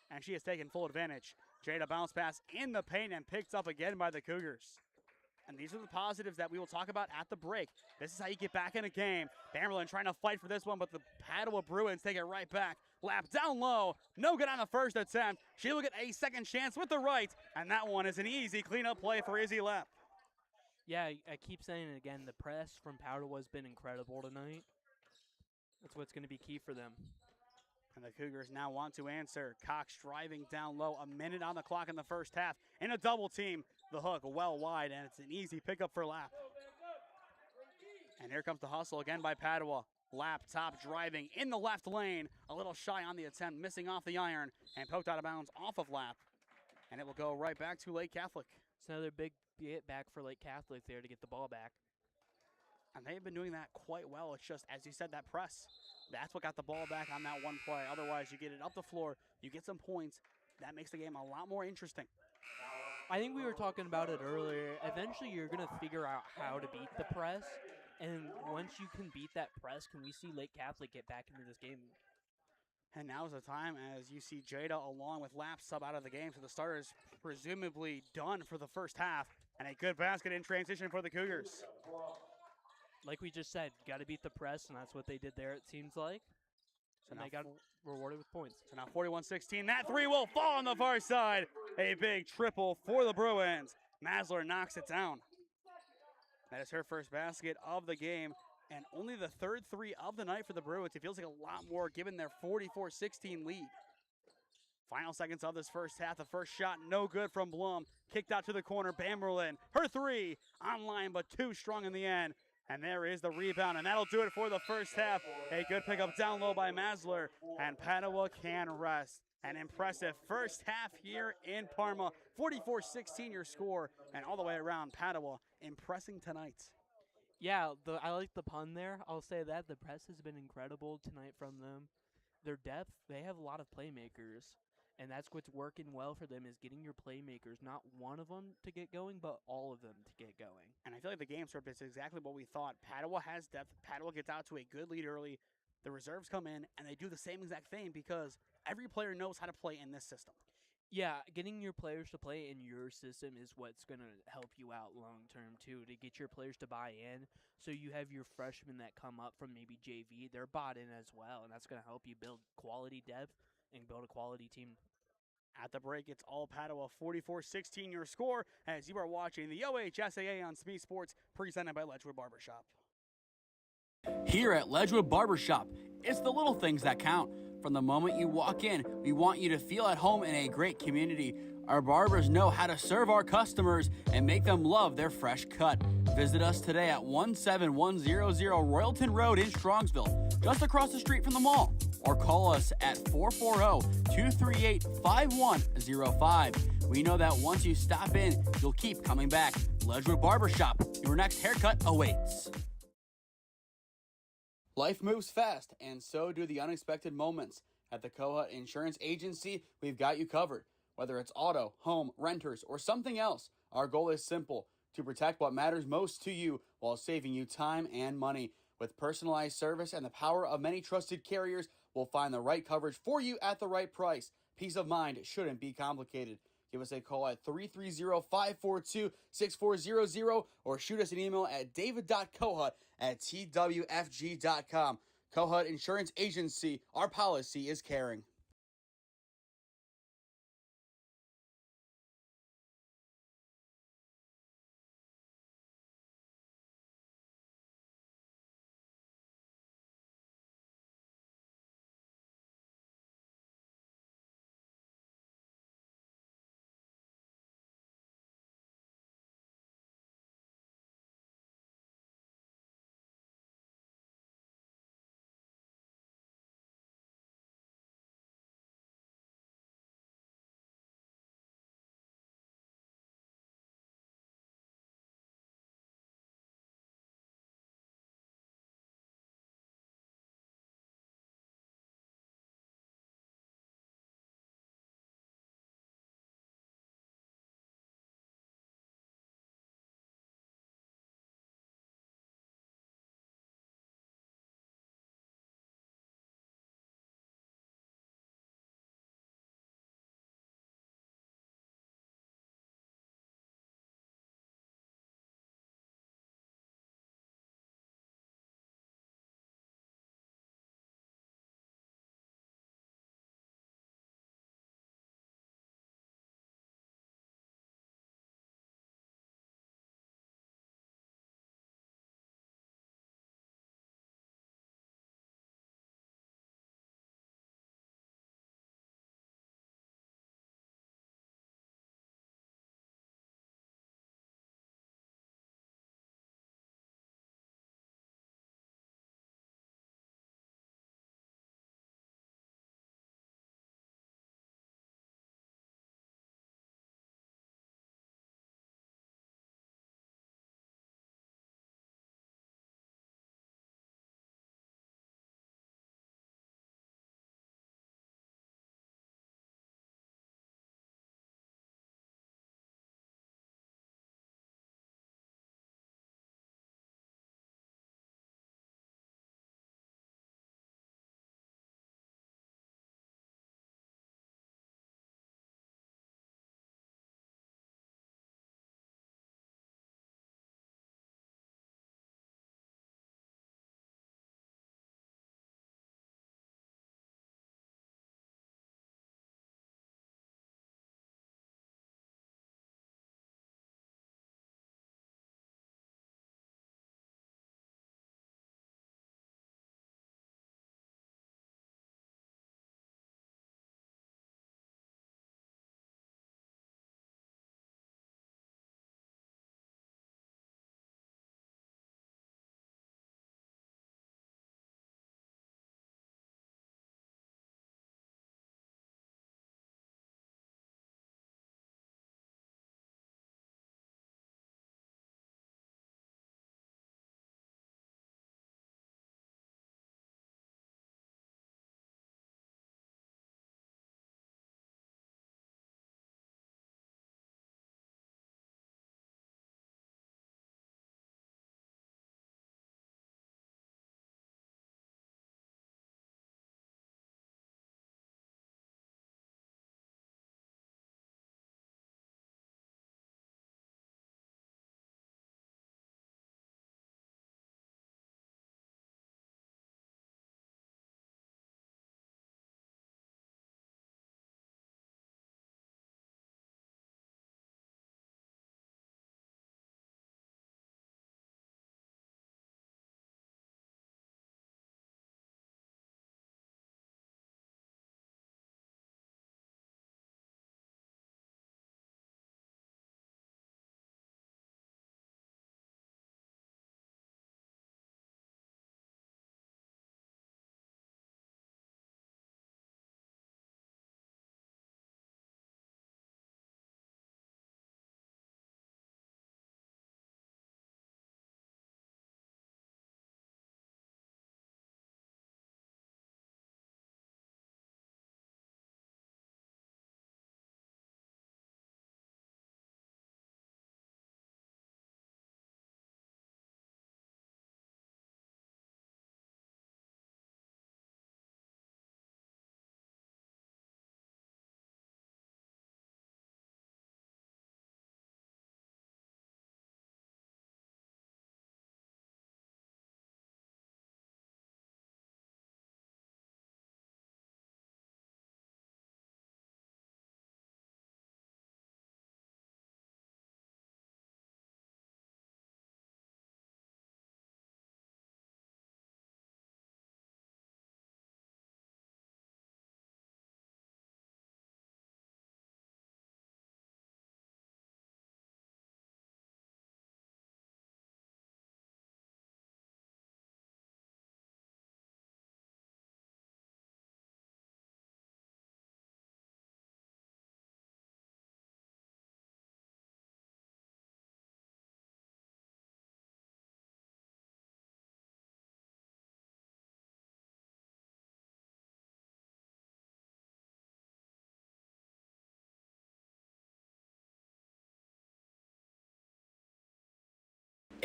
and she has taken full advantage. Jada bounce pass in the paint and picked up again by the Cougars. And these are the positives that we will talk about at the break. This is how you get back in a game. Bamberlin trying to fight for this one, but the Padua Bruins take it right back. Lap down low. No good on the first attempt. She will get a second chance with the right, and that one is an easy cleanup play for Izzy Lap. Yeah, I keep saying it again. The press from Padua has been incredible tonight. That's what's going to be key for them. And the Cougars now want to answer. Cox driving down low. A minute on the clock in the first half. In a double team. The hook well wide, and it's an easy pickup for Lap. And here comes the hustle again by Padua. Lap top driving in the left lane. A little shy on the attempt, missing off the iron, and poked out of bounds off of Lap. And it will go right back to Lake Catholic. It's another big get back for Lake Catholic there to get the ball back. And they've been doing that quite well. It's just, as you said, that press. That's what got the ball back on that one play. Otherwise, you get it up the floor, you get some points. That makes the game a lot more interesting. I think we were talking about it earlier. Eventually, you're going to figure out how to beat the press. And once you can beat that press, can we see Lake Catholic get back into this game? And now's the time as you see Jada along with Lap sub out of the game. So the starter is presumably done for the first half. And a good basket in transition for the Cougars. Like we just said, got to beat the press, and that's what they did there, it seems like. And they got rewarded with points. So now 41-16. That three will fall on the far side. A big triple for the Bruins. Masler knocks it down. That is her first basket of the game, and only the third 3 of the night for the Bruins. It feels like a lot more given their 44-16 lead. Final seconds of this first half. The first shot, no good from Blum. Kicked out to the corner, Bamberlin. Her 3 online, but too strong in the end. And there is the rebound, and that'll do it for the first half. A good pickup down low by Masler, and Padua can rest. An impressive first half here in Parma. 44-16 your score, and all the way around, Padua impressing tonight. Yeah, I like the pun there. I'll say that. The press has been incredible tonight from them. Their depth, they have a lot of playmakers. And that's what's working well for them is getting your playmakers, not one of them to get going, but all of them to get going. And I feel like the game script is exactly what we thought. Padua has depth. Padua gets out to a good lead early. The reserves come in, and they do the same exact thing because every player knows how to play in this system. Yeah, getting your players to play in your system is what's going to help you out long term, too, to get your players to buy in. So you have your freshmen that come up from maybe JV, they're bought in as well, and that's going to help you build quality depth and build a quality team. At the break, it's all Padua 44-16 your score as you are watching the OHSAA on SmeeSports presented by Ledgewood Barbershop. Here at Ledgewood Barbershop, it's the little things that count. From the moment you walk in, we want you to feel at home in a great community. Our barbers know how to serve our customers and make them love their fresh cut. Visit us today at 17100 Royalton Road in Strongsville, just across the street from the mall. Or call us at 440-238-5105. We know that once you stop in, you'll keep coming back. Ledgewood Barbershop, your next haircut awaits. Life moves fast, and so do the unexpected moments. At the Kohut Insurance Agency, we've got you covered. Whether it's auto, home, renters, or something else, our goal is simple: to protect what matters most to you while saving you time and money. With personalized service and the power of many trusted carriers, we'll find the right coverage for you at the right price. Peace of mind shouldn't be complicated. Give us a call at 330-542-6400 or shoot us an email at david.kohut@twfg.com. Kohut Insurance Agency, our policy is caring.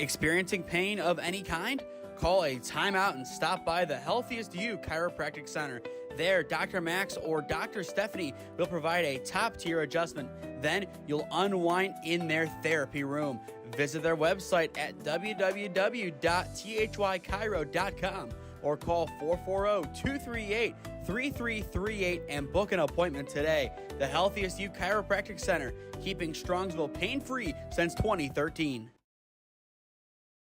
Experiencing pain of any kind? Call a timeout and stop by the Healthiest You Chiropractic Center. There, Dr. Max or Dr. Stephanie will provide a top-tier adjustment. Then you'll unwind in their therapy room. Visit their website at www.thychiro.com or call 440-238-3338 and book an appointment today. The Healthiest You Chiropractic Center, keeping Strongsville pain-free since 2013.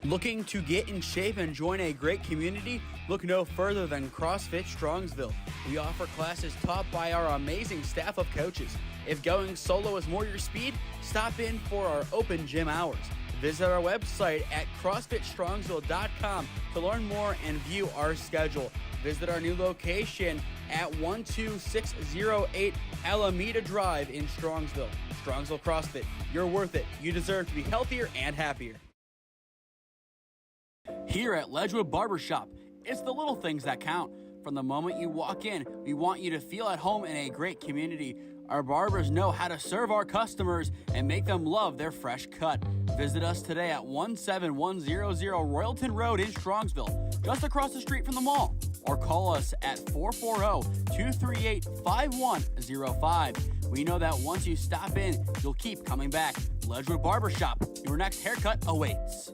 Looking to get in shape and join a great community? Look no further than CrossFit Strongsville. We offer classes taught by our amazing staff of coaches. If going solo is more your speed, stop in for our open gym hours. Visit our website at CrossFitStrongsville.com to learn more and view our schedule. Visit our new location at 12608 Alameda Drive in Strongsville. Strongsville CrossFit, you're worth it. You deserve to be healthier and happier. Here at Ledgewood Barbershop, it's the little things that count. From the moment you walk in, we want you to feel at home in a great community. Our barbers know how to serve our customers and make them love their fresh cut. Visit us today at 17100 Royalton Road in Strongsville, just across the street from the mall. Or call us at 440-238-5105. We know that once you stop in, you'll keep coming back. Ledgewood Barbershop, your next haircut awaits.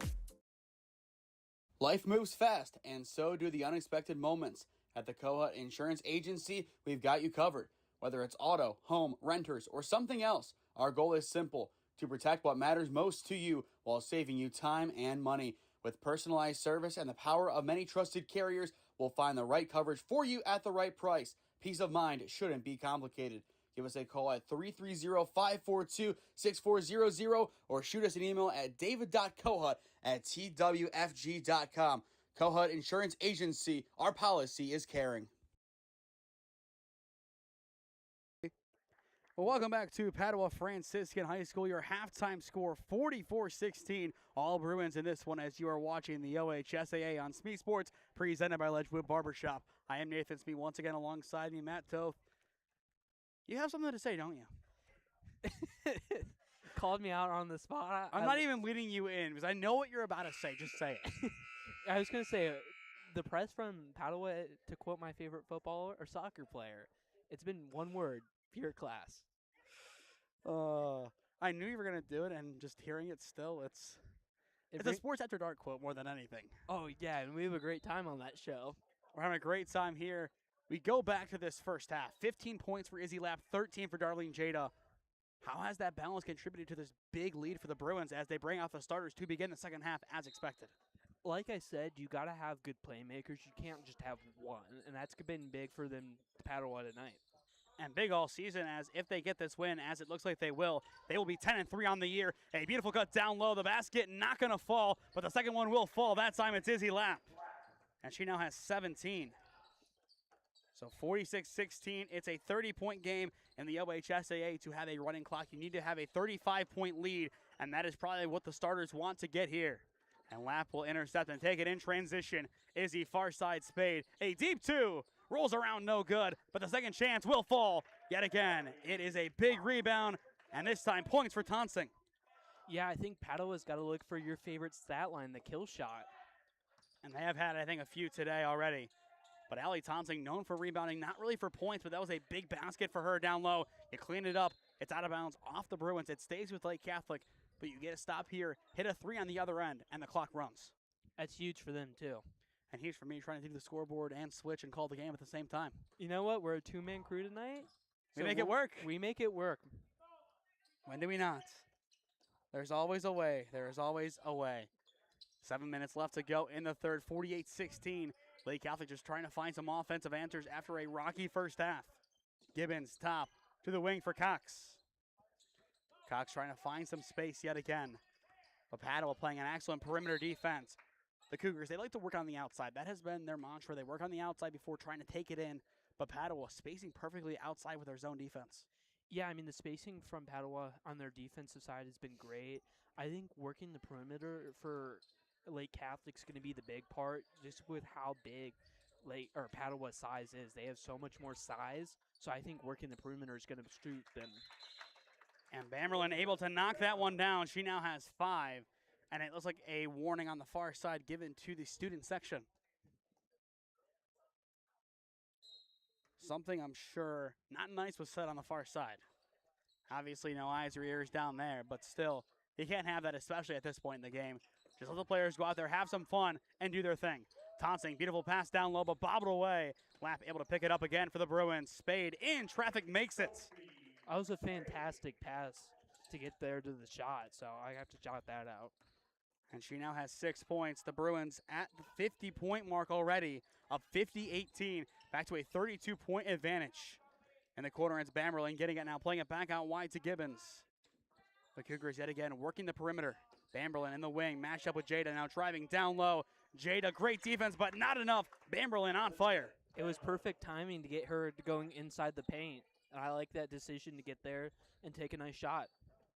Life moves fast, and so do the unexpected moments. At the Kohut Insurance Agency, we've got you covered. Whether it's auto, home, renters, or something else, our goal is simple: to protect what matters most to you while saving you time and money. With personalized service and the power of many trusted carriers, we'll find the right coverage for you at the right price. Peace of mind shouldn't be complicated. Give us a call at 330-542-6400 or shoot us an email at david.kohut@twfg.com. Kohut Insurance Agency, our policy is caring. Well, welcome back to Padua Franciscan High School. Your halftime score, 44-16. All Bruins in this one as you are watching the OHSAA on SmeeSports, presented by Ledgewood Barbershop. I am Nathan Smee, once again alongside me, Matt Toth. You have something to say, don't you? Called me out on the spot. I'm not even leading you in because I know what you're about to say. Just say it. I was going to say, the press from Padua, to quote my favorite football or soccer player, it's been one word: pure class. I knew you were going to do it, and just hearing it still, it's a Sports After Dark quote more than anything. Oh, yeah, and we have a great time on that show. We're having a great time here. We go back to this first half. 15 points for Izzy Lapp, 13 for Darlene Jada. How has that balance contributed to this big lead for the Bruins as they bring out the starters to begin the second half as expected? Like I said, you got to have good playmakers. You can't just have one, and that's been big for them to Padua tonight. And big all season, as if they get this win, as it looks like they will be 10-3 on the year. A beautiful cut down low. The basket not going to fall, but the second one will fall. That time it's Izzy Lapp. And she now has 17. So 46-16, it's a 30-point game in the OHSAA. To have a running clock, you need to have a 35-point lead, and that is probably what the starters want to get here. And Lapp will intercept and take it in transition. Izzy, far side spade, a deep two, rolls around, no good, but the second chance will fall yet again. It is a big rebound, and this time points for Tonsing. Yeah, I think Padua's got to look for your favorite stat line, the kill shot. And they have had, I think, a few today already. But Allie Tonsing, known for rebounding, not really for points, but that was a big basket for her down low. You clean it up. It's out of bounds off the Bruins. It stays with Lake Catholic, but you get a stop here, hit a three on the other end, and the clock runs. That's huge for them, too. And huge for me, trying to do the scoreboard and switch and call the game at the same time. You know what? We're a two-man crew tonight. We make it work. We make it work. When do we not? There's always a way. There is always a way. 7 minutes left to go in the third, 48-16. Lake Catholic just trying to find some offensive answers after a rocky first half. Gibbons top to the wing for Cox. Cox trying to find some space yet again. But Padua playing an excellent perimeter defense. The Cougars, they like to work on the outside. That has been their mantra. They work on the outside before trying to take it in. But Padua spacing perfectly outside with their zone defense. Yeah, I mean, the spacing from Padua on their defensive side has been great. I think working the perimeter for Lake Catholic's going to be the big part, just with how big Padua's size is. They have so much more size, so I think working the perimeter is going to suit them. And Bamberlin able to knock that one down. She now has 5. And it looks like a warning on the far side given to the student section. Something I'm sure not nice was said on the far side. Obviously, no eyes or ears down there, but still, you can't have that, especially at this point in the game. Just let the players go out there, have some fun, and do their thing. Tonsing, beautiful pass down low, but bobbled away. Lapp able to pick it up again for the Bruins. Spade in traffic makes it. That was a fantastic pass to get there to the shot, so I have to jot that out. And she now has 6 points. The Bruins at the 50-point mark already, up 50-18, back to a 32-point advantage. In the corner, it's Bamberlin getting it now, playing it back out wide to Gibbons. The Cougars yet again working the perimeter. Bamberlin in the wing, matched up with Jada, now driving down low. Jada, great defense, but not enough. Bamberlin on fire. It was perfect timing to get her going inside the paint, and I like that decision to get there and take a nice shot.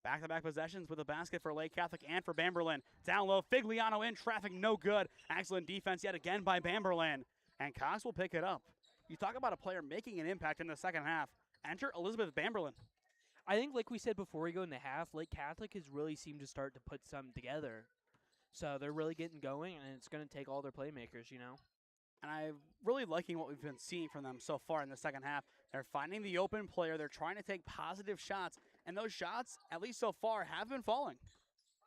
Back-to-back possessions with a basket for Lake Catholic and for Bamberlin. Down low, Figliano in traffic, no good. Excellent defense yet again by Bamberlin. And Cox will pick it up. You talk about a player making an impact in the second half. Enter Elizabeth Bamberlin. I think, like we said before we go into half, Lake Catholic has really seemed to start to put some together. So they're really getting going, and it's going to take all their playmakers, you know. And I'm really liking what we've been seeing from them so far in the second half. They're finding the open player. They're trying to take positive shots, and those shots, at least so far, have been falling.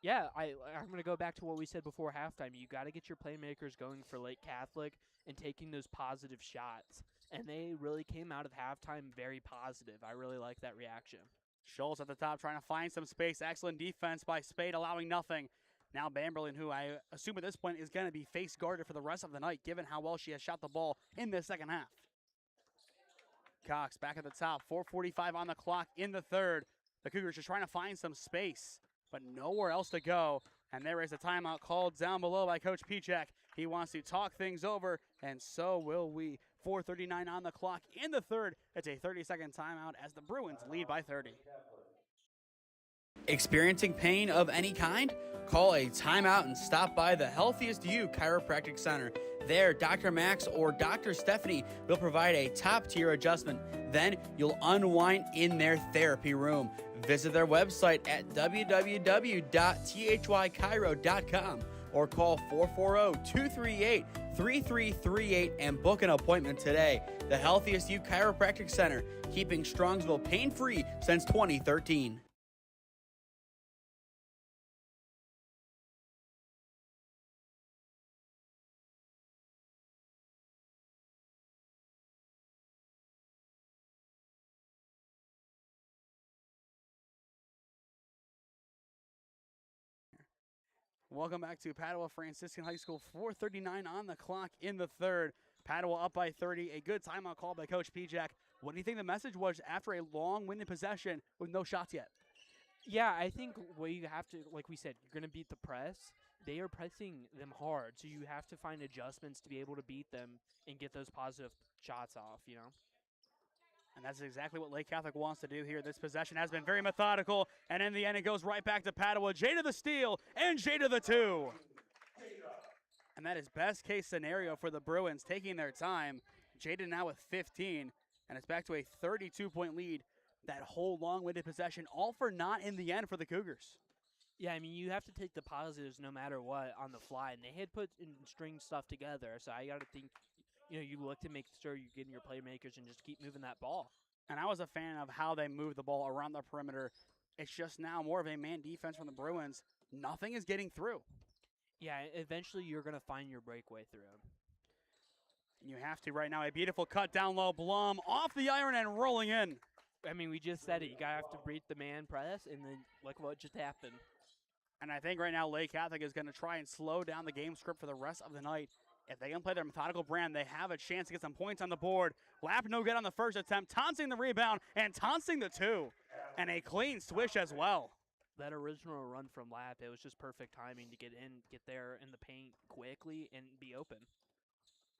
Yeah, I'm going to go back to what we said before halftime. You got to get your playmakers going for Lake Catholic and taking those positive shots. And they really came out of halftime very positive. I really like that reaction. Schultz at the top trying to find some space. Excellent defense by Spade, allowing nothing. Now Bamberlin, who I assume at this point is going to be face guarded for the rest of the night, given how well she has shot the ball in the second half. Cox back at the top, 4:45 on the clock in the third. The Cougars just trying to find some space, but nowhere else to go. And there is a timeout called down below by Coach Pichek. He wants to talk things over, and so will we. 4:39 on the clock in the third. It's a 30-second timeout as the Bruins lead by 30. Experiencing pain of any kind? Call a timeout and stop by the Healthiest You Chiropractic Center. There, Dr. Max or Dr. Stephanie will provide a top-tier adjustment. Then you'll unwind in their therapy room. Visit their website at www.thychiro.com or call 440-238-3338 and book an appointment today. The Healthiest You Chiropractic Center, keeping Strongsville pain-free since 2013. Welcome back to Padua Franciscan High School. 4:39 on the clock in the third. Padua up by 30. A good timeout call by Coach Pichek. What do you think the message was after a long-winded possession with no shots yet? Yeah, I think what you have to, like we said, you're going to beat the press. They are pressing them hard, so you have to find adjustments to be able to beat them and get those positive shots off, you know? And that's exactly what Lake Catholic wants to do here. This possession has been very methodical, and in the end, it goes right back to Padua. Jada the steal, and Jada the two. And that is best case scenario for the Bruins, taking their time. Jada now with 15, and it's back to a 32-point lead. That whole long-winded possession, all for naught in the end for the Cougars. Yeah, I mean, you have to take the positives no matter what on the fly, and they had put and string stuff together, so I got to think, you know, you look to make sure you're getting your playmakers and just keep moving that ball. And I was a fan of how they moved the ball around the perimeter. It's just now more of a man defense from the Bruins. Nothing is getting through. Yeah, eventually you're going to find your breakaway through. And you have to right now. A beautiful cut down low. Blum off the iron and rolling in. I mean, we just said it. You got to have to beat the man press, and then look what just happened. And I think right now Lake Catholic is going to try and slow down the game script for the rest of the night. If they can play their methodical brand, they have a chance to get some points on the board. Lapp no good on the first attempt. Tonsing the rebound and Tonsing the two. And a clean swish as well. That original run from Lapp, it was just perfect timing to get there in the paint quickly and be open.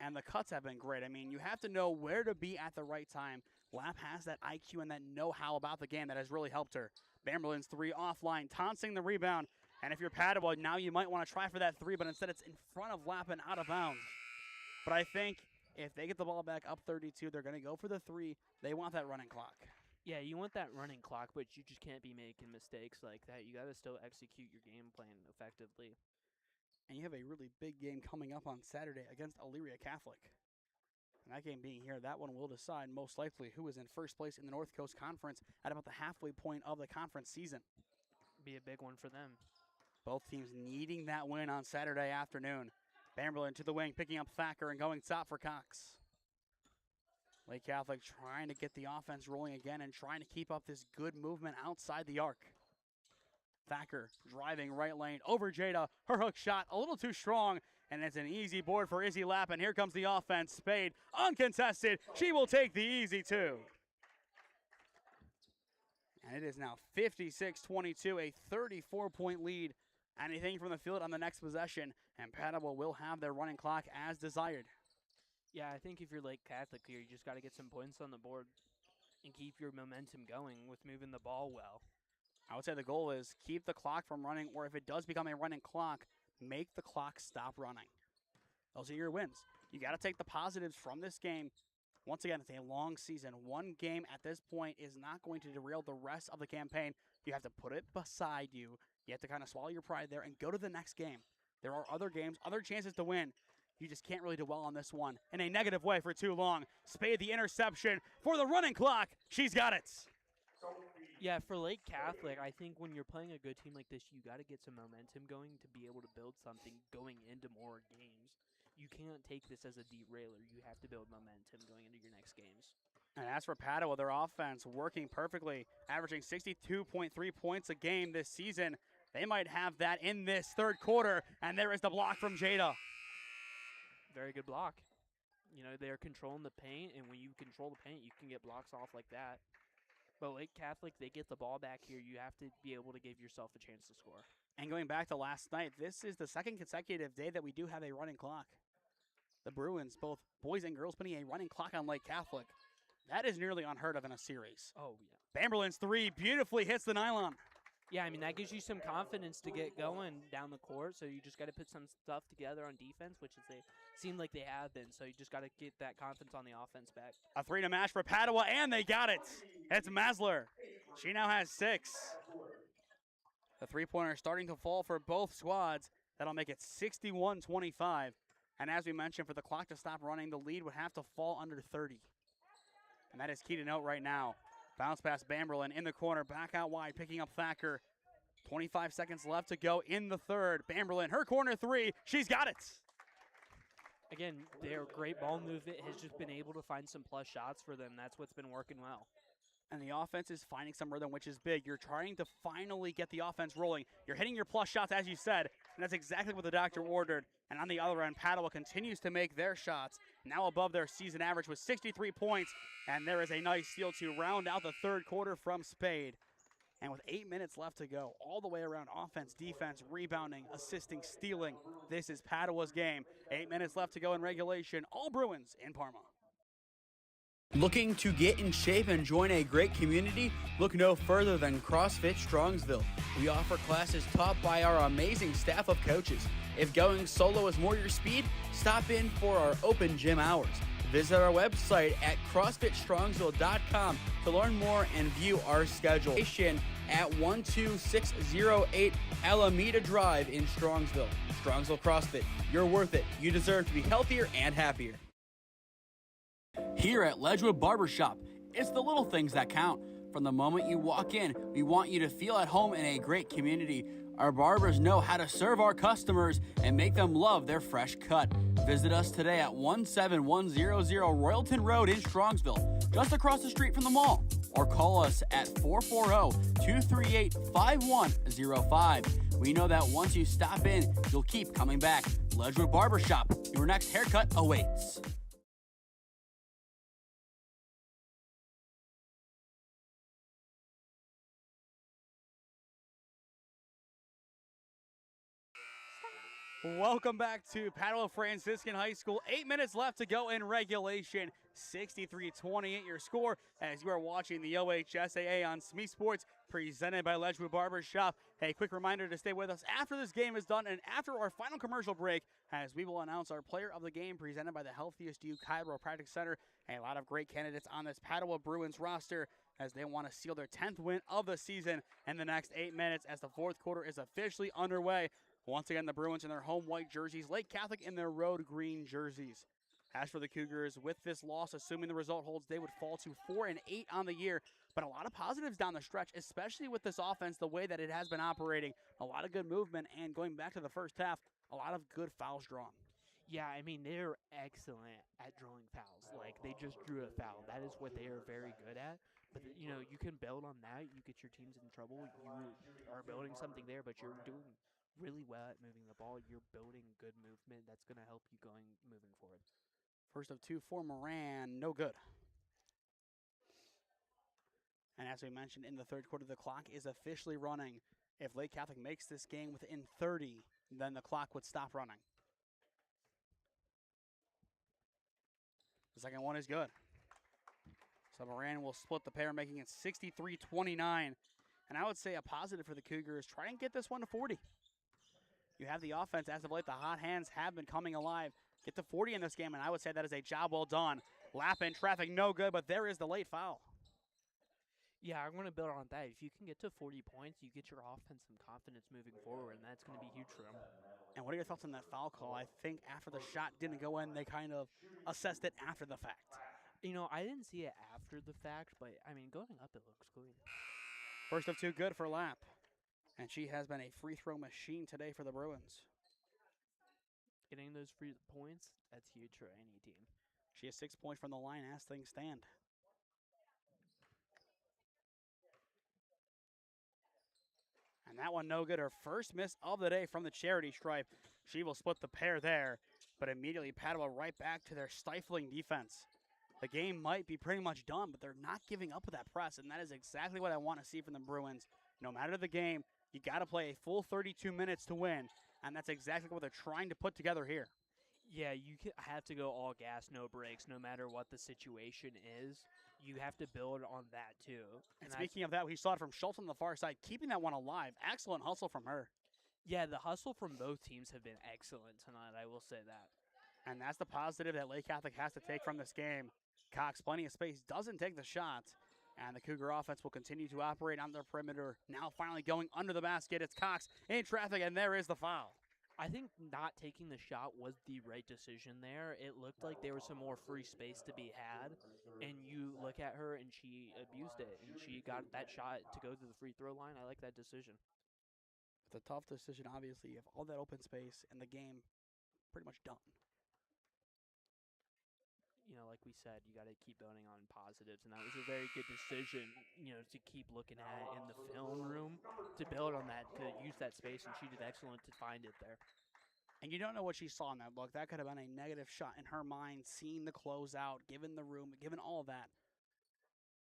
And the cuts have been great. I mean, you have to know where to be at the right time. Lapp has that IQ and that know-how about the game that has really helped her. Bamberlin's three offline. Tonsing the rebound. And if you're Padua, now you might want to try for that three, but instead it's in front of Lapp and out of bounds. But I think if they get the ball back up 32, they're going to go for the three. They want that running clock. Yeah, you want that running clock, but you just can't be making mistakes like that. You got to still execute your game plan effectively. And you have a really big game coming up on Saturday against Elyria Catholic. And that game being here, that one will decide most likely who is in first place in the North Coast Conference at about the halfway point of the conference season. Be a big one for them. Both teams needing that win on Saturday afternoon. Bamberlin to the wing, picking up Thacker and going top for Cox. Lake Catholic trying to get the offense rolling again and trying to keep up this good movement outside the arc. Thacker driving right lane over Jada. Her hook shot a little too strong, and it's an easy board for Izzy Lapp. And here comes the offense. Spade uncontested. She will take the easy two. And it is now 56-22, a 34-point lead. Anything from the field on the next possession, and Padua will have their running clock as desired. Yeah, I think if you're Lake Catholic here, you just got to get some points on the board and keep your momentum going with moving the ball well. I would say the goal is keep the clock from running, or if it does become a running clock, make the clock stop running. Those are your wins. You got to take the positives from this game. Once again, it's a long season. One game at this point is not going to derail the rest of the campaign. You have to put it beside you. You have to kind of swallow your pride there and go to the next game. There are other games, other chances to win. You just can't really dwell on this one in a negative way for too long. Spade the interception for the running clock. She's got it. Yeah, for Lake Catholic, I think when you're playing a good team like this, you got to get some momentum going to be able to build something going into more games. You can't take this as a derailer. You have to build momentum going into your next games. And as for Padua, their offense working perfectly, averaging 62.3 points a game this season. They might have that in this third quarter, and there is the block from Jada. Very good block. You know, they're controlling the paint, and when you control the paint, you can get blocks off like that. But Lake Catholic, they get the ball back here. You have to be able to give yourself a chance to score. And going back to last night, this is the second consecutive day that we do have a running clock. The Bruins, both boys and girls, putting a running clock on Lake Catholic. That is nearly unheard of in a series. Oh, yeah. Bamberlin's three beautifully hits the nylon. Yeah, I mean, that gives you some confidence to get going down the court, so you just got to put some stuff together on defense, which is they seem like they have been, so you just got to get that confidence on the offense back. A three to match for Padua, and they got it. It's Masler. She now has 6. The three-pointer starting to fall for both squads. That'll make it 61-25. And as we mentioned, for the clock to stop running, the lead would have to fall under 30. And that is key to note right now. Bounce pass Bamberlin in the corner, back out wide, picking up Thacker. 25 seconds left to go in the third. Bamberlin, her corner three, she's got it. Again, their great ball movement has just been able to find some plus shots for them. That's what's been working well. And the offense is finding some rhythm, which is big. You're trying to finally get the offense rolling. You're hitting your plus shots, as you said, and that's exactly what the doctor ordered. And on the other end, Padua continues to make their shots, now above their season average with 63 points. And there is a nice steal to round out the third quarter from Spade. And with 8 minutes left to go, all the way around offense, defense, rebounding, assisting, stealing, this is Padua's game. 8 minutes left to go in regulation. All Bruins in Parma. Looking to get in shape and join a great community? Look no further than CrossFit Strongsville. We offer classes taught by our amazing staff of coaches. If going solo is more your speed, stop in for our open gym hours. Visit our website at CrossFitStrongsville.com to learn more and view our schedule. At 12608 Alameda Drive in Strongsville. Strongsville CrossFit, you're worth it. You deserve to be healthier and happier. Here at Ledgewood Barbershop, it's the little things that count. From the moment you walk in, we want you to feel at home in a great community. Our barbers know how to serve our customers and make them love their fresh cut. Visit us today at 17100 Royalton Road in Strongsville, just across the street from the mall. Or call us at 440-238-5105. We know that once you stop in, you'll keep coming back. Ledgewood Barbershop, your next haircut awaits. Welcome back to Padua Franciscan High School. 8 minutes left to go in regulation. 63-28 your score as you are watching the OHSAA on SmeeSports, presented by Ledgewood Barbershop. Hey, quick reminder to stay with us after this game is done and after our final commercial break, as we will announce our player of the game presented by the Healthiest You Chiropractic Center. A lot of great candidates on this Padua Bruins roster as they want to seal their 10th win of the season in the next 8 minutes as the fourth quarter is officially underway. Once again, the Bruins in their home white jerseys, Lake Catholic in their road green jerseys. As for the Cougars, with this loss, assuming the result holds, they would fall to 4-8 on the year. But a lot of positives down the stretch, especially with this offense, the way that it has been operating. A lot of good movement, and going back to the first half, a lot of good fouls drawn. Yeah, I mean, they're excellent at drawing fouls. Like, they just drew a foul. That is what they are very good at. But, you know, you can build on that. You get your teams in trouble. You are building something there, but you're doing really well at moving the ball. You're building good movement that's going to help you moving forward. First of two for Moran, no good. And as we mentioned in the third quarter, the clock is officially running. If Lake Catholic makes this game within 30, then the clock would stop running. The second one is good. So Moran will split the pair, making it 63-29. And I would say a positive for the Cougars, try and get this one to 40. You have the offense as of late. The hot hands have been coming alive. Get to 40 in this game, and I would say that is a job well done. Lap in traffic, no good, but there is the late foul. Yeah, I'm going to build on that. If you can get to 40 points, you get your offense some confidence moving forward, and that's going to be huge for them. And what are your thoughts on that foul call? I think after the shot didn't go in, they kind of assessed it after the fact. You know, I didn't see it after the fact, but, I mean, going up, it looks clean. First of two, good for Lap. And she has been a free throw machine today for the Bruins. Getting those free points, that's huge for any team. She has 6 points from the line as things stand. And that one no good. Her first miss of the day from the charity stripe. She will split the pair there, but immediately Padua right back to their stifling defense. The game might be pretty much done, but they're not giving up with that press, and that is exactly what I want to see from the Bruins. No matter the game, you got to play a full 32 minutes to win, and that's exactly what they're trying to put together here. Yeah, you have to go all gas, no brakes, no matter what the situation is. You have to build on that, too. And speaking of that, we saw it from Schultz on the far side, keeping that one alive. Excellent hustle from her. Yeah, the hustle from both teams have been excellent tonight, I will say that. And that's the positive that Lake Catholic has to take from this game. Cox, plenty of space, doesn't take the shot. And the Cougar offense will continue to operate on their perimeter. Now finally going under the basket. It's Cox in traffic, and there is the foul. I think not taking the shot was the right decision there. It looked like there was some more free space to be had. And you look at her, and she abused it. And she got that shot to go to the free throw line. I like that decision. It's a tough decision, obviously. You have all that open space, and the game pretty much done. You know, like we said, you got to keep building on positives, and that was a very good decision, you know, to keep looking at it in the film room, to build on that, to use that space, and she did excellent to find it there. And you don't know what she saw in that look. That could have been a negative shot in her mind, seeing the closeout, given the room, given all of that.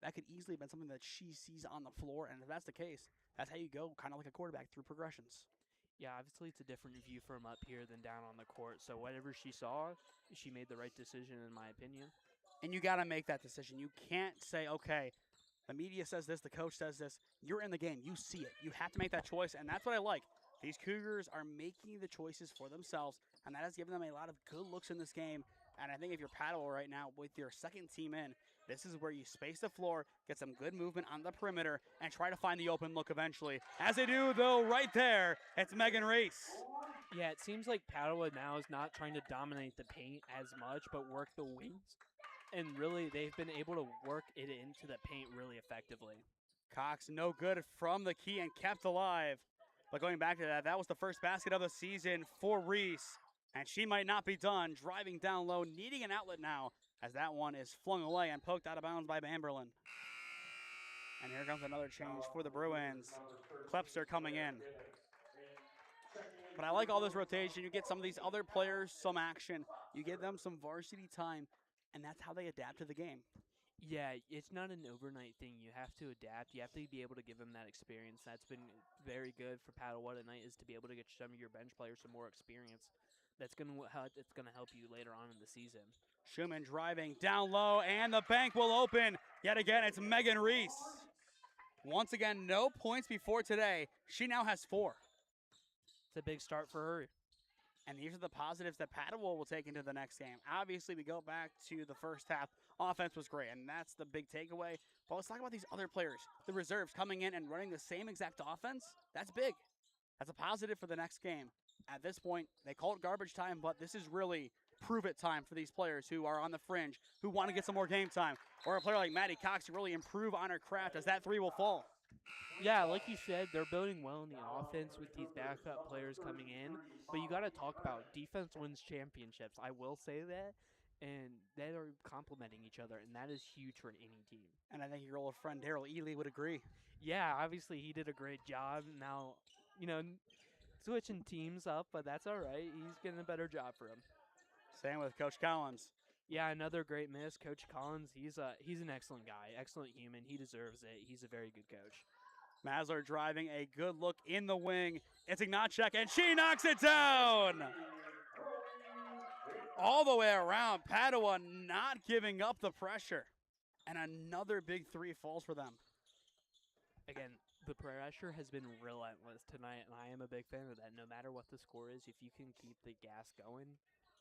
That could easily have been something that she sees on the floor, and if that's the case, that's how you go, kind of like a quarterback, through progressions. Yeah, obviously it's a different view from up here than down on the court. So whatever she saw, she made the right decision, in my opinion. And you got to make that decision. You can't say, okay, the media says this, the coach says this. You're in the game. You see it. You have to make that choice, and that's what I like. These Cougars are making the choices for themselves, and that has given them a lot of good looks in this game. And I think if you're Padua right now with your second team in, this is where you space the floor, get some good movement on the perimeter, and try to find the open look eventually. As they do, though, right there, it's Megan Race. Yeah, it seems like Padua now is not trying to dominate the paint as much, but work the wings. And really, they've been able to work it into the paint really effectively. Cox, no good from the key and kept alive. But going back to that, that was the first basket of the season for Reese. And she might not be done, driving down low, needing an outlet now, as that one is flung away and poked out of bounds by Bamberlin. And here comes another change for the Bruins. Klepster coming in. But I like all this rotation. You get some of these other players some action. You give them some varsity time, and that's how they adapt to the game. Yeah, it's not an overnight thing. You have to adapt. You have to be able to give them that experience. That's been very good for Padua tonight, is to be able to get some of your bench players some more experience. That's gonna help you later on in the season. Schumann driving down low, and the bank will open. Yet again, it's Megan Reese. Once again, no points before today. She now has 4. It's a big start for her. And these are the positives that Padua will take into the next game. Obviously, we go back to the first half. Offense was great, and that's the big takeaway. But let's talk about these other players. The reserves coming in and running the same exact offense. That's big. That's a positive for the next game. At this point, they call it garbage time, but this is really prove-it time for these players who are on the fringe, who want to get some more game time. Or a player like Maddie Cox to really improve on her craft as that 3 will fall. Yeah, like you said, they're building well in the offense with these backup players coming in. But you got to talk about defense wins championships. I will say that. And they are complementing each other, and that is huge for any team. And I think your old friend Daryl Ely would agree. Yeah, obviously he did a great job. Now, switching teams up, but that's all right. He's getting a better job for him. Same with Coach Collins. Yeah, another great miss. Coach Collins, he's an excellent guy, excellent human. He deserves it. He's a very good coach. Masler driving a good look in the wing. It's Ignacek, and she knocks it down. All the way around, Padua not giving up the pressure. And another big 3 falls for them. Again, the pressure has been relentless tonight, and I am a big fan of that. No matter what the score is, if you can keep the gas going,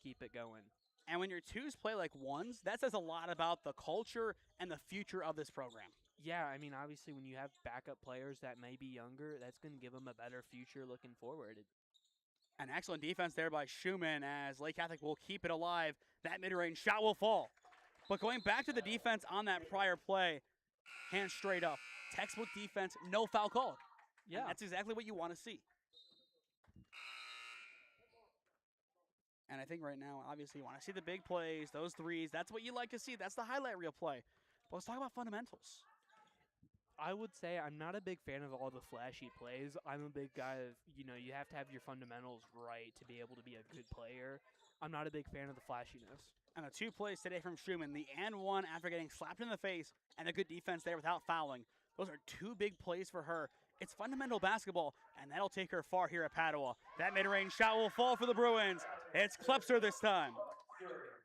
keep it going. And when your 2s play like 1s, that says a lot about the culture and the future of this program. Yeah, I mean, obviously, when you have backup players that may be younger, that's going to give them a better future looking forward. An excellent defense there by Schumann as Lake Catholic will keep it alive. That mid-range shot will fall. But going back to the defense on that prior play, hands straight up. Textbook defense, no foul called. Yeah. And that's exactly what you want to see. And I think right now, obviously, you want to see the big plays, those 3s. That's what you like to see. That's the highlight reel play. But let's talk about fundamentals. I would say I'm not a big fan of all the flashy plays. I'm a big guy of, you have to have your fundamentals right to be able to be a good player. I'm not a big fan of the flashiness. And the 2 plays today from Schumann, the and 1 after getting slapped in the face, and a good defense there without fouling. Those are 2 big plays for her. It's fundamental basketball, and that'll take her far here at Padua. That mid-range shot will fall for the Bruins. It's Klepser this time.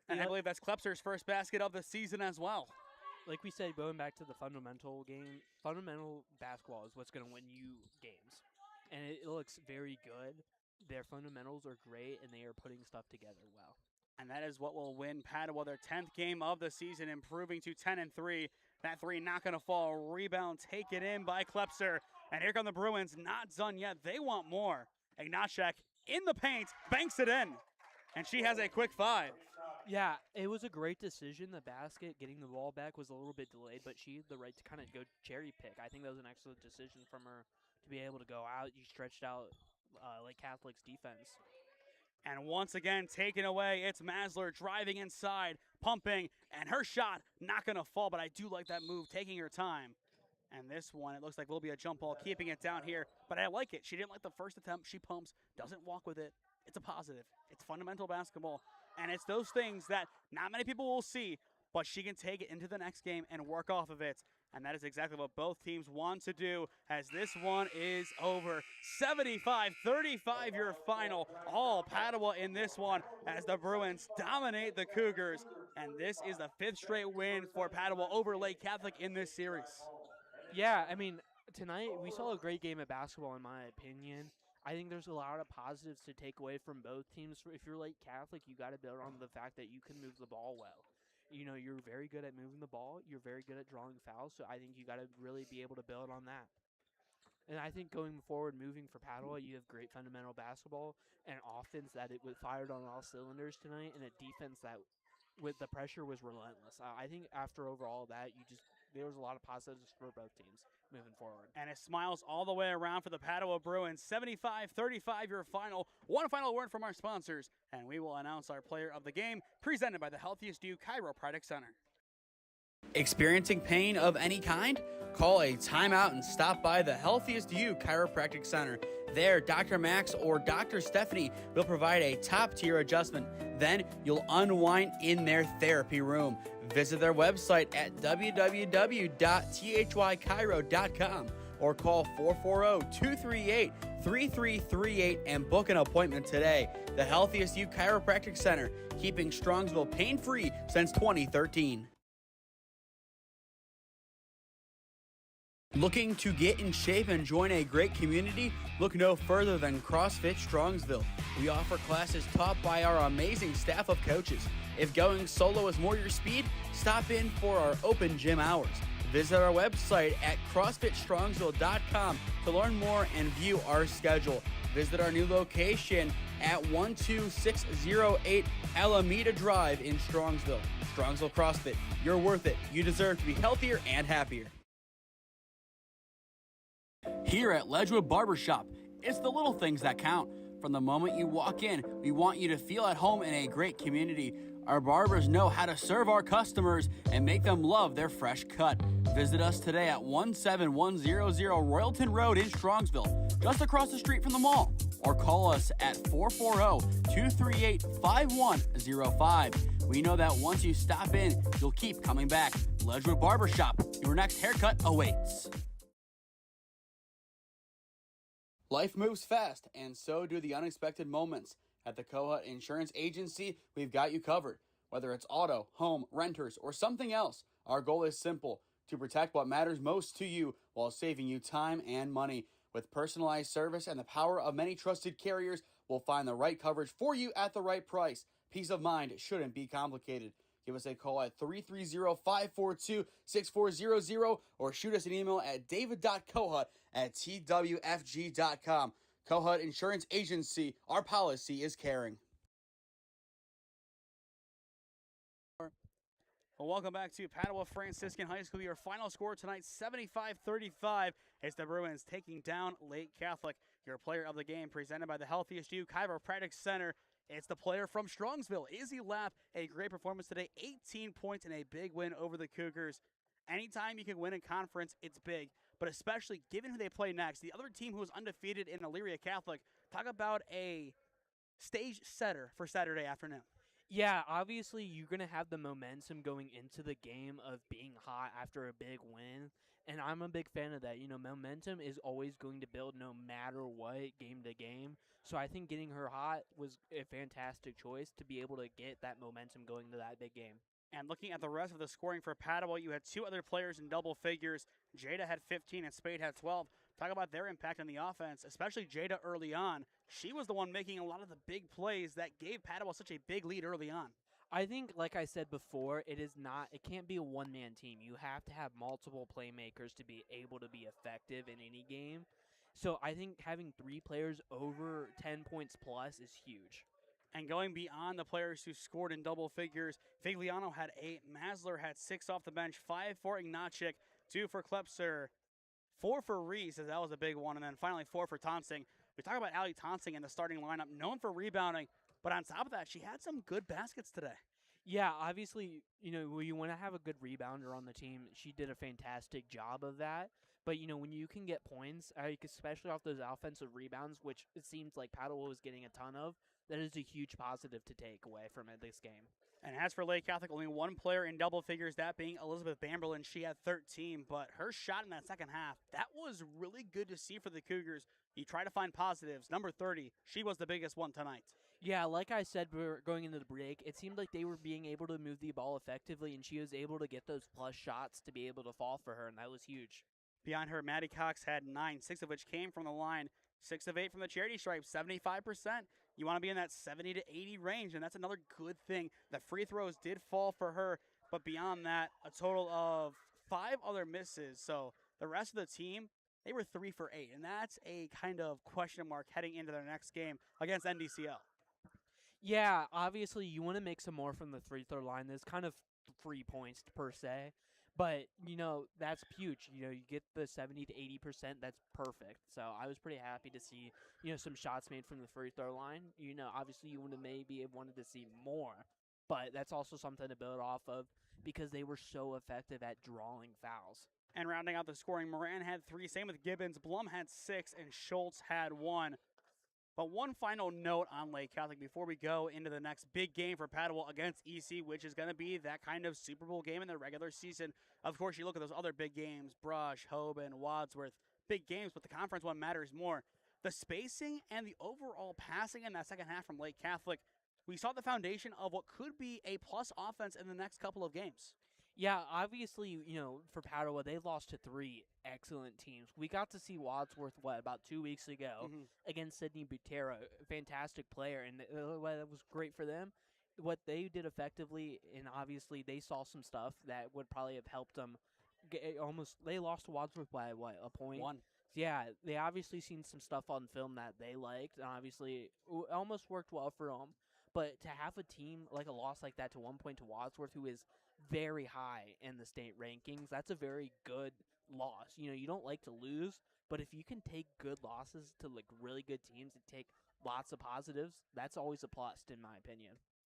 And I believe that's Klepser's first basket of the season as well. Like we said, going back to the fundamental game, fundamental basketball is what's going to win you games. And it looks very good. Their fundamentals are great, and they are putting stuff together well. And that is what will win Padua their 10th game of the season, improving to 10-3. That 3 not going to fall. Rebound taken in by Klepser. And here come the Bruins, not done yet. They want more. Ignacek in the paint, banks it in. And she has a quick 5. Yeah, it was a great decision. The basket, getting the ball back, was a little bit delayed, but she had the right to kind of go cherry pick. I think that was an excellent decision from her to be able to go out. You stretched out Lake Catholic's defense. And once again, taken away, it's Masler driving inside, pumping, and her shot not going to fall, but I do like that move, taking her time. And this one, it looks like will be a jump ball, keeping it down here, but I like it. She didn't like the first attempt. She pumps, doesn't walk with it. It's a positive. It's fundamental basketball, and it's those things that not many people will see, but she can take it into the next game and work off of it. And that is exactly what both teams want to do as this one is over. 75-35 your final. All Padua in this one as the Bruins dominate the Cougars. And this is the 5th straight win for Padua over Lake Catholic in this series. Yeah, I mean, tonight we saw a great game of basketball in my opinion. I think there's a lot of positives to take away from both teams. If you're Lake Catholic, you got to build on the fact that you can move the ball well. You're very good at moving the ball. You're very good at drawing fouls, so I think you got to really be able to build on that. And I think going forward, moving for Padua, you have great fundamental basketball and offense that it was fired on all cylinders tonight, and a defense that, with the pressure, was relentless. I think after overall that, there was a lot of positives for both teams moving forward. And it smiles all the way around for the Padua Bruins. 75-35 your final. One final word from our sponsors, and we will announce our player of the game, presented by the Healthiest You Chiropractic Center. Experiencing pain of any kind? Call a timeout and stop by the Healthiest You Chiropractic Center. There, Dr. Max or Dr. Stephanie will provide a top-tier adjustment. Then you'll unwind in their therapy room. Visit their website at www.thychiro.com or call 440-238-3338 and book an appointment today. The Healthiest You Chiropractic Center, keeping Strongsville pain-free since 2013. Looking to get in shape and join a great community? Look no further than CrossFit Strongsville. We offer classes taught by our amazing staff of coaches. If going solo is more your speed, stop in for our open gym hours. Visit our website at CrossFitStrongsville.com to learn more and view our schedule. Visit our new location at 12608 Alameda Drive in Strongsville. Strongsville CrossFit, you're worth it. You deserve to be healthier and happier. Here at Ledgewood Barbershop, it's the little things that count. From the moment you walk in, we want you to feel at home in a great community. Our barbers know how to serve our customers and make them love their fresh cut. Visit us today at 17100 Royalton Road in Strongsville, just across the street from the mall. Or call us at 440-238-5105. We know that once you stop in, you'll keep coming back. Ledgewood Barbershop, your next haircut awaits. Life moves fast, and so do the unexpected moments. At the Kohut Insurance Agency, we've got you covered. Whether it's auto, home, renters, or something else, our goal is simple: to protect what matters most to you while saving you time and money. With personalized service and the power of many trusted carriers, we'll find the right coverage for you at the right price. Peace of mind shouldn't be complicated. Give us a call at 330-542-6400 or shoot us an email at david.kohut@twfg.com. Kohut Insurance Agency, our policy is caring. Well, welcome back to Padua Franciscan High School. Your final score tonight, 75-35. It's the Bruins taking down Lake Catholic. Your player of the game presented by the Healthiest You Chiropractic Center. It's the player from Strongsville, Izzy Lapp. A great performance today, 18 points and a big win over the Cougars. Anytime you can win in conference, it's big, but especially given who they play next. The other team who was undefeated in Elyria Catholic, talk about a stage setter for Saturday afternoon. Yeah, obviously you're going to have the momentum going into the game of being hot after a big win, and I'm a big fan of that. You know, momentum is always going to build no matter what, game to game. So I think getting her hot was a fantastic choice to be able to get that momentum going to that big game. And looking at the rest of the scoring for Padua, you had two other players in double figures. Jada had 15 and Spade had 12. Talk about their impact on the offense, especially Jada early on. She was the one making a lot of the big plays that gave Padua such a big lead early on. I think, like I said before, it can't be a one-man team. You have to have multiple playmakers to be able to be effective in any game. So I think having three players over 10 points plus is huge. And going beyond the players who scored in double figures, Figliano had 8, Masler had 6 off the bench, 5 for Ignacek, 2 for Klepser, 4 for Reese, as that was a big one, and then finally 4 for Tonsing. We talk about Allie Tonsing in the starting lineup, known for rebounding, but on top of that, she had some good baskets today. Yeah, obviously, you know, you want to have a good rebounder on the team. She did a fantastic job of that. But, you know, when you can get points, especially off those offensive rebounds, which it seems like Padua was getting a ton of, that is a huge positive to take away from this game. And as for Lake Catholic, only one player in double figures, that being Elizabeth Bamberlin. She had 13, but her shot in that second half, that was really good to see for the Cougars. You try to find positives. Number 30, she was the biggest one tonight. Yeah, like I said, we're going into the break, it seemed like they were being able to move the ball effectively, and she was able to get those plus shots to be able to fall for her, and that was huge. Behind her, Maddie Cox had 9, 6 of which came from the line, 6 of 8 from the charity stripe, 75%. You want to be in that 70 to 80 range, and that's another good thing. The free throws did fall for her, but beyond that, a total of 5 other misses. So the rest of the team, they were 3 for 8, and that's a kind of question mark heading into their next game against NDCL. Yeah, obviously you want to make some more from the free throw line. There's kind of 3 points per se. But, you know, that's huge. You know, you get the 70 to 80%, that's perfect. So I was pretty happy to see, you know, some shots made from the free throw line. You know, obviously you would have maybe wanted to see more. But that's also something to build off of because they were so effective at drawing fouls. And rounding out the scoring, Moran had 3, same with Gibbons, Blum had 6, and Schultz had 1. But one final note on Lake Catholic before we go into the next big game for Padua against EC, which is going to be that kind of Super Bowl game in the regular season. Of course, you look at those other big games, Brush, Hoban, Wadsworth, big games, but the conference one matters more. The spacing and the overall passing in that second half from Lake Catholic, we saw the foundation of what could be a plus offense in the next couple of games. Yeah, obviously, for Padua, they lost to 3 excellent teams. We got to see Wadsworth, about 2 weeks ago against Sidney Butera, fantastic player, and that was great for them. What they did effectively, and obviously they saw some stuff that would probably have helped them. They lost to Wadsworth by, a point? 1. Yeah, they obviously seen some stuff on film that they liked, and obviously it almost worked well for them. But to have a team like a loss like that to 1 point to Wadsworth, who is very high in the state rankings, that's a very good loss. You don't like to lose, but if you can take good losses to really good teams and take lots of positives, that's always a plus in my opinion.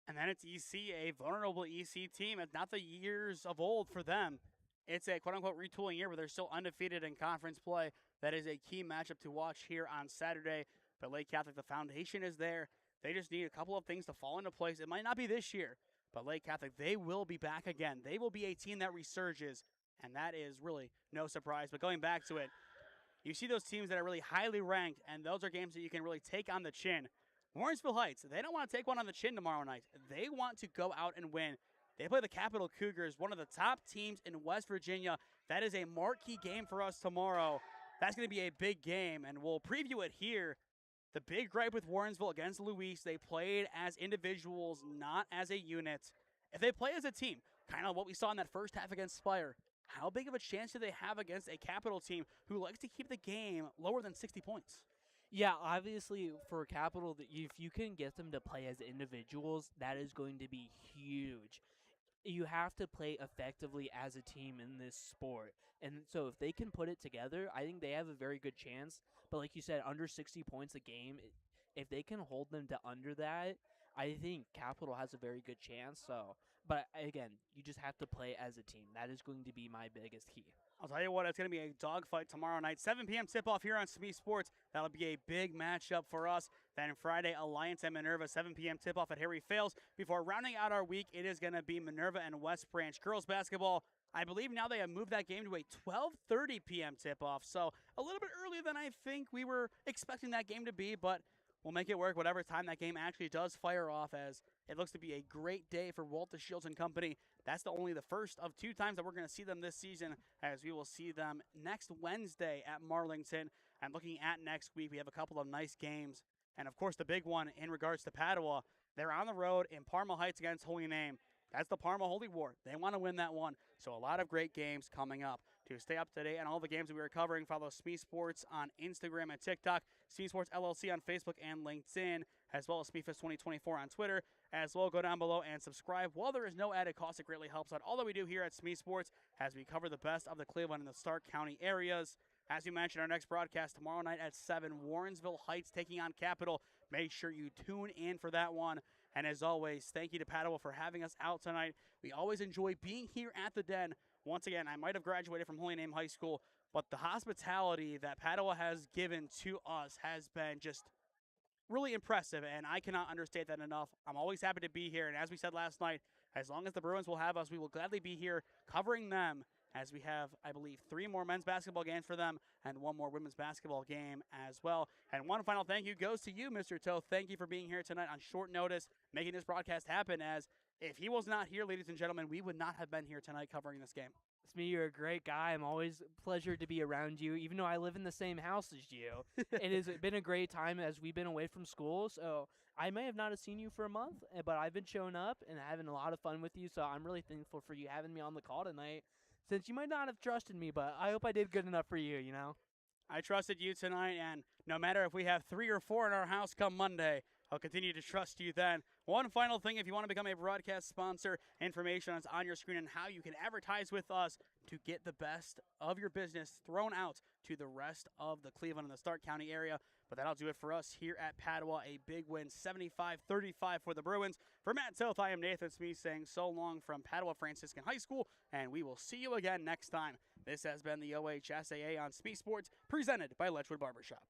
And then it's EC, a vulnerable EC team. It's not the years of old for them. It's a quote-unquote retooling year where they're still undefeated in conference play. That is a key matchup to watch here on Saturday. But Lake Catholic, the foundation is there. They just need a couple of things to fall into place. It might not be this year, but Lake Catholic, they will be back again. They will be a team that resurges, and that is really no surprise. But going back to it, you see those teams that are really highly ranked, and those are games that you can really take on the chin. Warrensville Heights, they don't want to take one on the chin tomorrow night. They want to go out and win. They play the Capital Cougars, one of the top teams in West Virginia. That is a marquee game for us tomorrow. That's going to be a big game, and we'll preview it here. The big gripe with Warrensville against Luis, they played as individuals, not as a unit. If they play as a team, kind of what we saw in that first half against Spire, how big of a chance do they have against a Capital team who likes to keep the game lower than 60 points? Yeah, obviously for Capital, if you can get them to play as individuals, that is going to be huge. You have to play effectively as a team in this sport. And so if they can put it together, I think they have a very good chance. But like you said, under 60 points a game, if they can hold them to under that, I think Capital has a very good chance. But again, you just have to play as a team. That is going to be my biggest key. I'll tell you what, it's going to be a dogfight tomorrow night. 7 p.m. tip-off here on SmeeSports. That'll be a big matchup for us. Then Friday, Alliance and Minerva, 7 p.m. tip-off at Harry Fales. Before rounding out our week, it is going to be Minerva and West Branch girls basketball. I believe now they have moved that game to a 12:30 p.m. tip-off. So a little bit earlier than I think we were expecting that game to be, but we'll make it work whatever time that game actually does fire off, as it looks to be a great day for Walter Shields and company. That's only the first of 2 times that we're going to see them this season, as we will see them next Wednesday at Marlington. And looking at next week, we have a couple of nice games. And, of course, the big one in regards to Padua, they're on the road in Parma Heights against Holy Name. That's the Parma Holy War. They want to win that one. So a lot of great games coming up. To stay up to date on all the games that we are covering, follow SmeeSports on Instagram and TikTok, SmeeSports LLC on Facebook and LinkedIn, as well as SmeeFest 2024 on Twitter. As well, go down below and subscribe. While there is no added cost, it greatly helps out all that we do here at SmeeSports as we cover the best of the Cleveland and the Stark County areas. As you mentioned, our next broadcast tomorrow night at 7, Warrensville Heights taking on Capital. Make sure you tune in for that one. And as always, thank you to Padua for having us out tonight. We always enjoy being here at the Den. Once again, I might have graduated from Holy Name High School, but the hospitality that Padua has given to us has been just really impressive, and I cannot understate that enough. I'm always happy to be here, and as we said last night, as long as the Bruins will have us, we will gladly be here covering them, as we have, I believe, 3 more men's basketball games for them and 1 more women's basketball game as well. And one final thank you goes to you, Mr. Toth. Thank you for being here tonight on short notice, making this broadcast happen, as if he was not here, ladies and gentlemen, we would not have been here tonight covering this game. Smee, you're a great guy. I'm always a pleasure to be around you, even though I live in the same house as you. It has been a great time as we've been away from school, so I may have not have seen you for a month, but I've been showing up and having a lot of fun with you, so I'm really thankful for you having me on the call tonight, since you might not have trusted me, but I hope I did good enough for you, you know? I trusted you tonight, and no matter if we have 3 or 4 in our house come Monday, I'll continue to trust you then. One final thing, if you want to become a broadcast sponsor, information is on your screen on how you can advertise with us to get the best of your business thrown out to the rest of the Cleveland and the Stark County area. But that'll do it for us here at Padua. A big win, 75-35 for the Bruins. For Matt Toth, I am Nathan Smee saying so long from Padua Franciscan High School, and we will see you again next time. This has been the OHSAA on SmeeSports, presented by Letchwood Barbershop.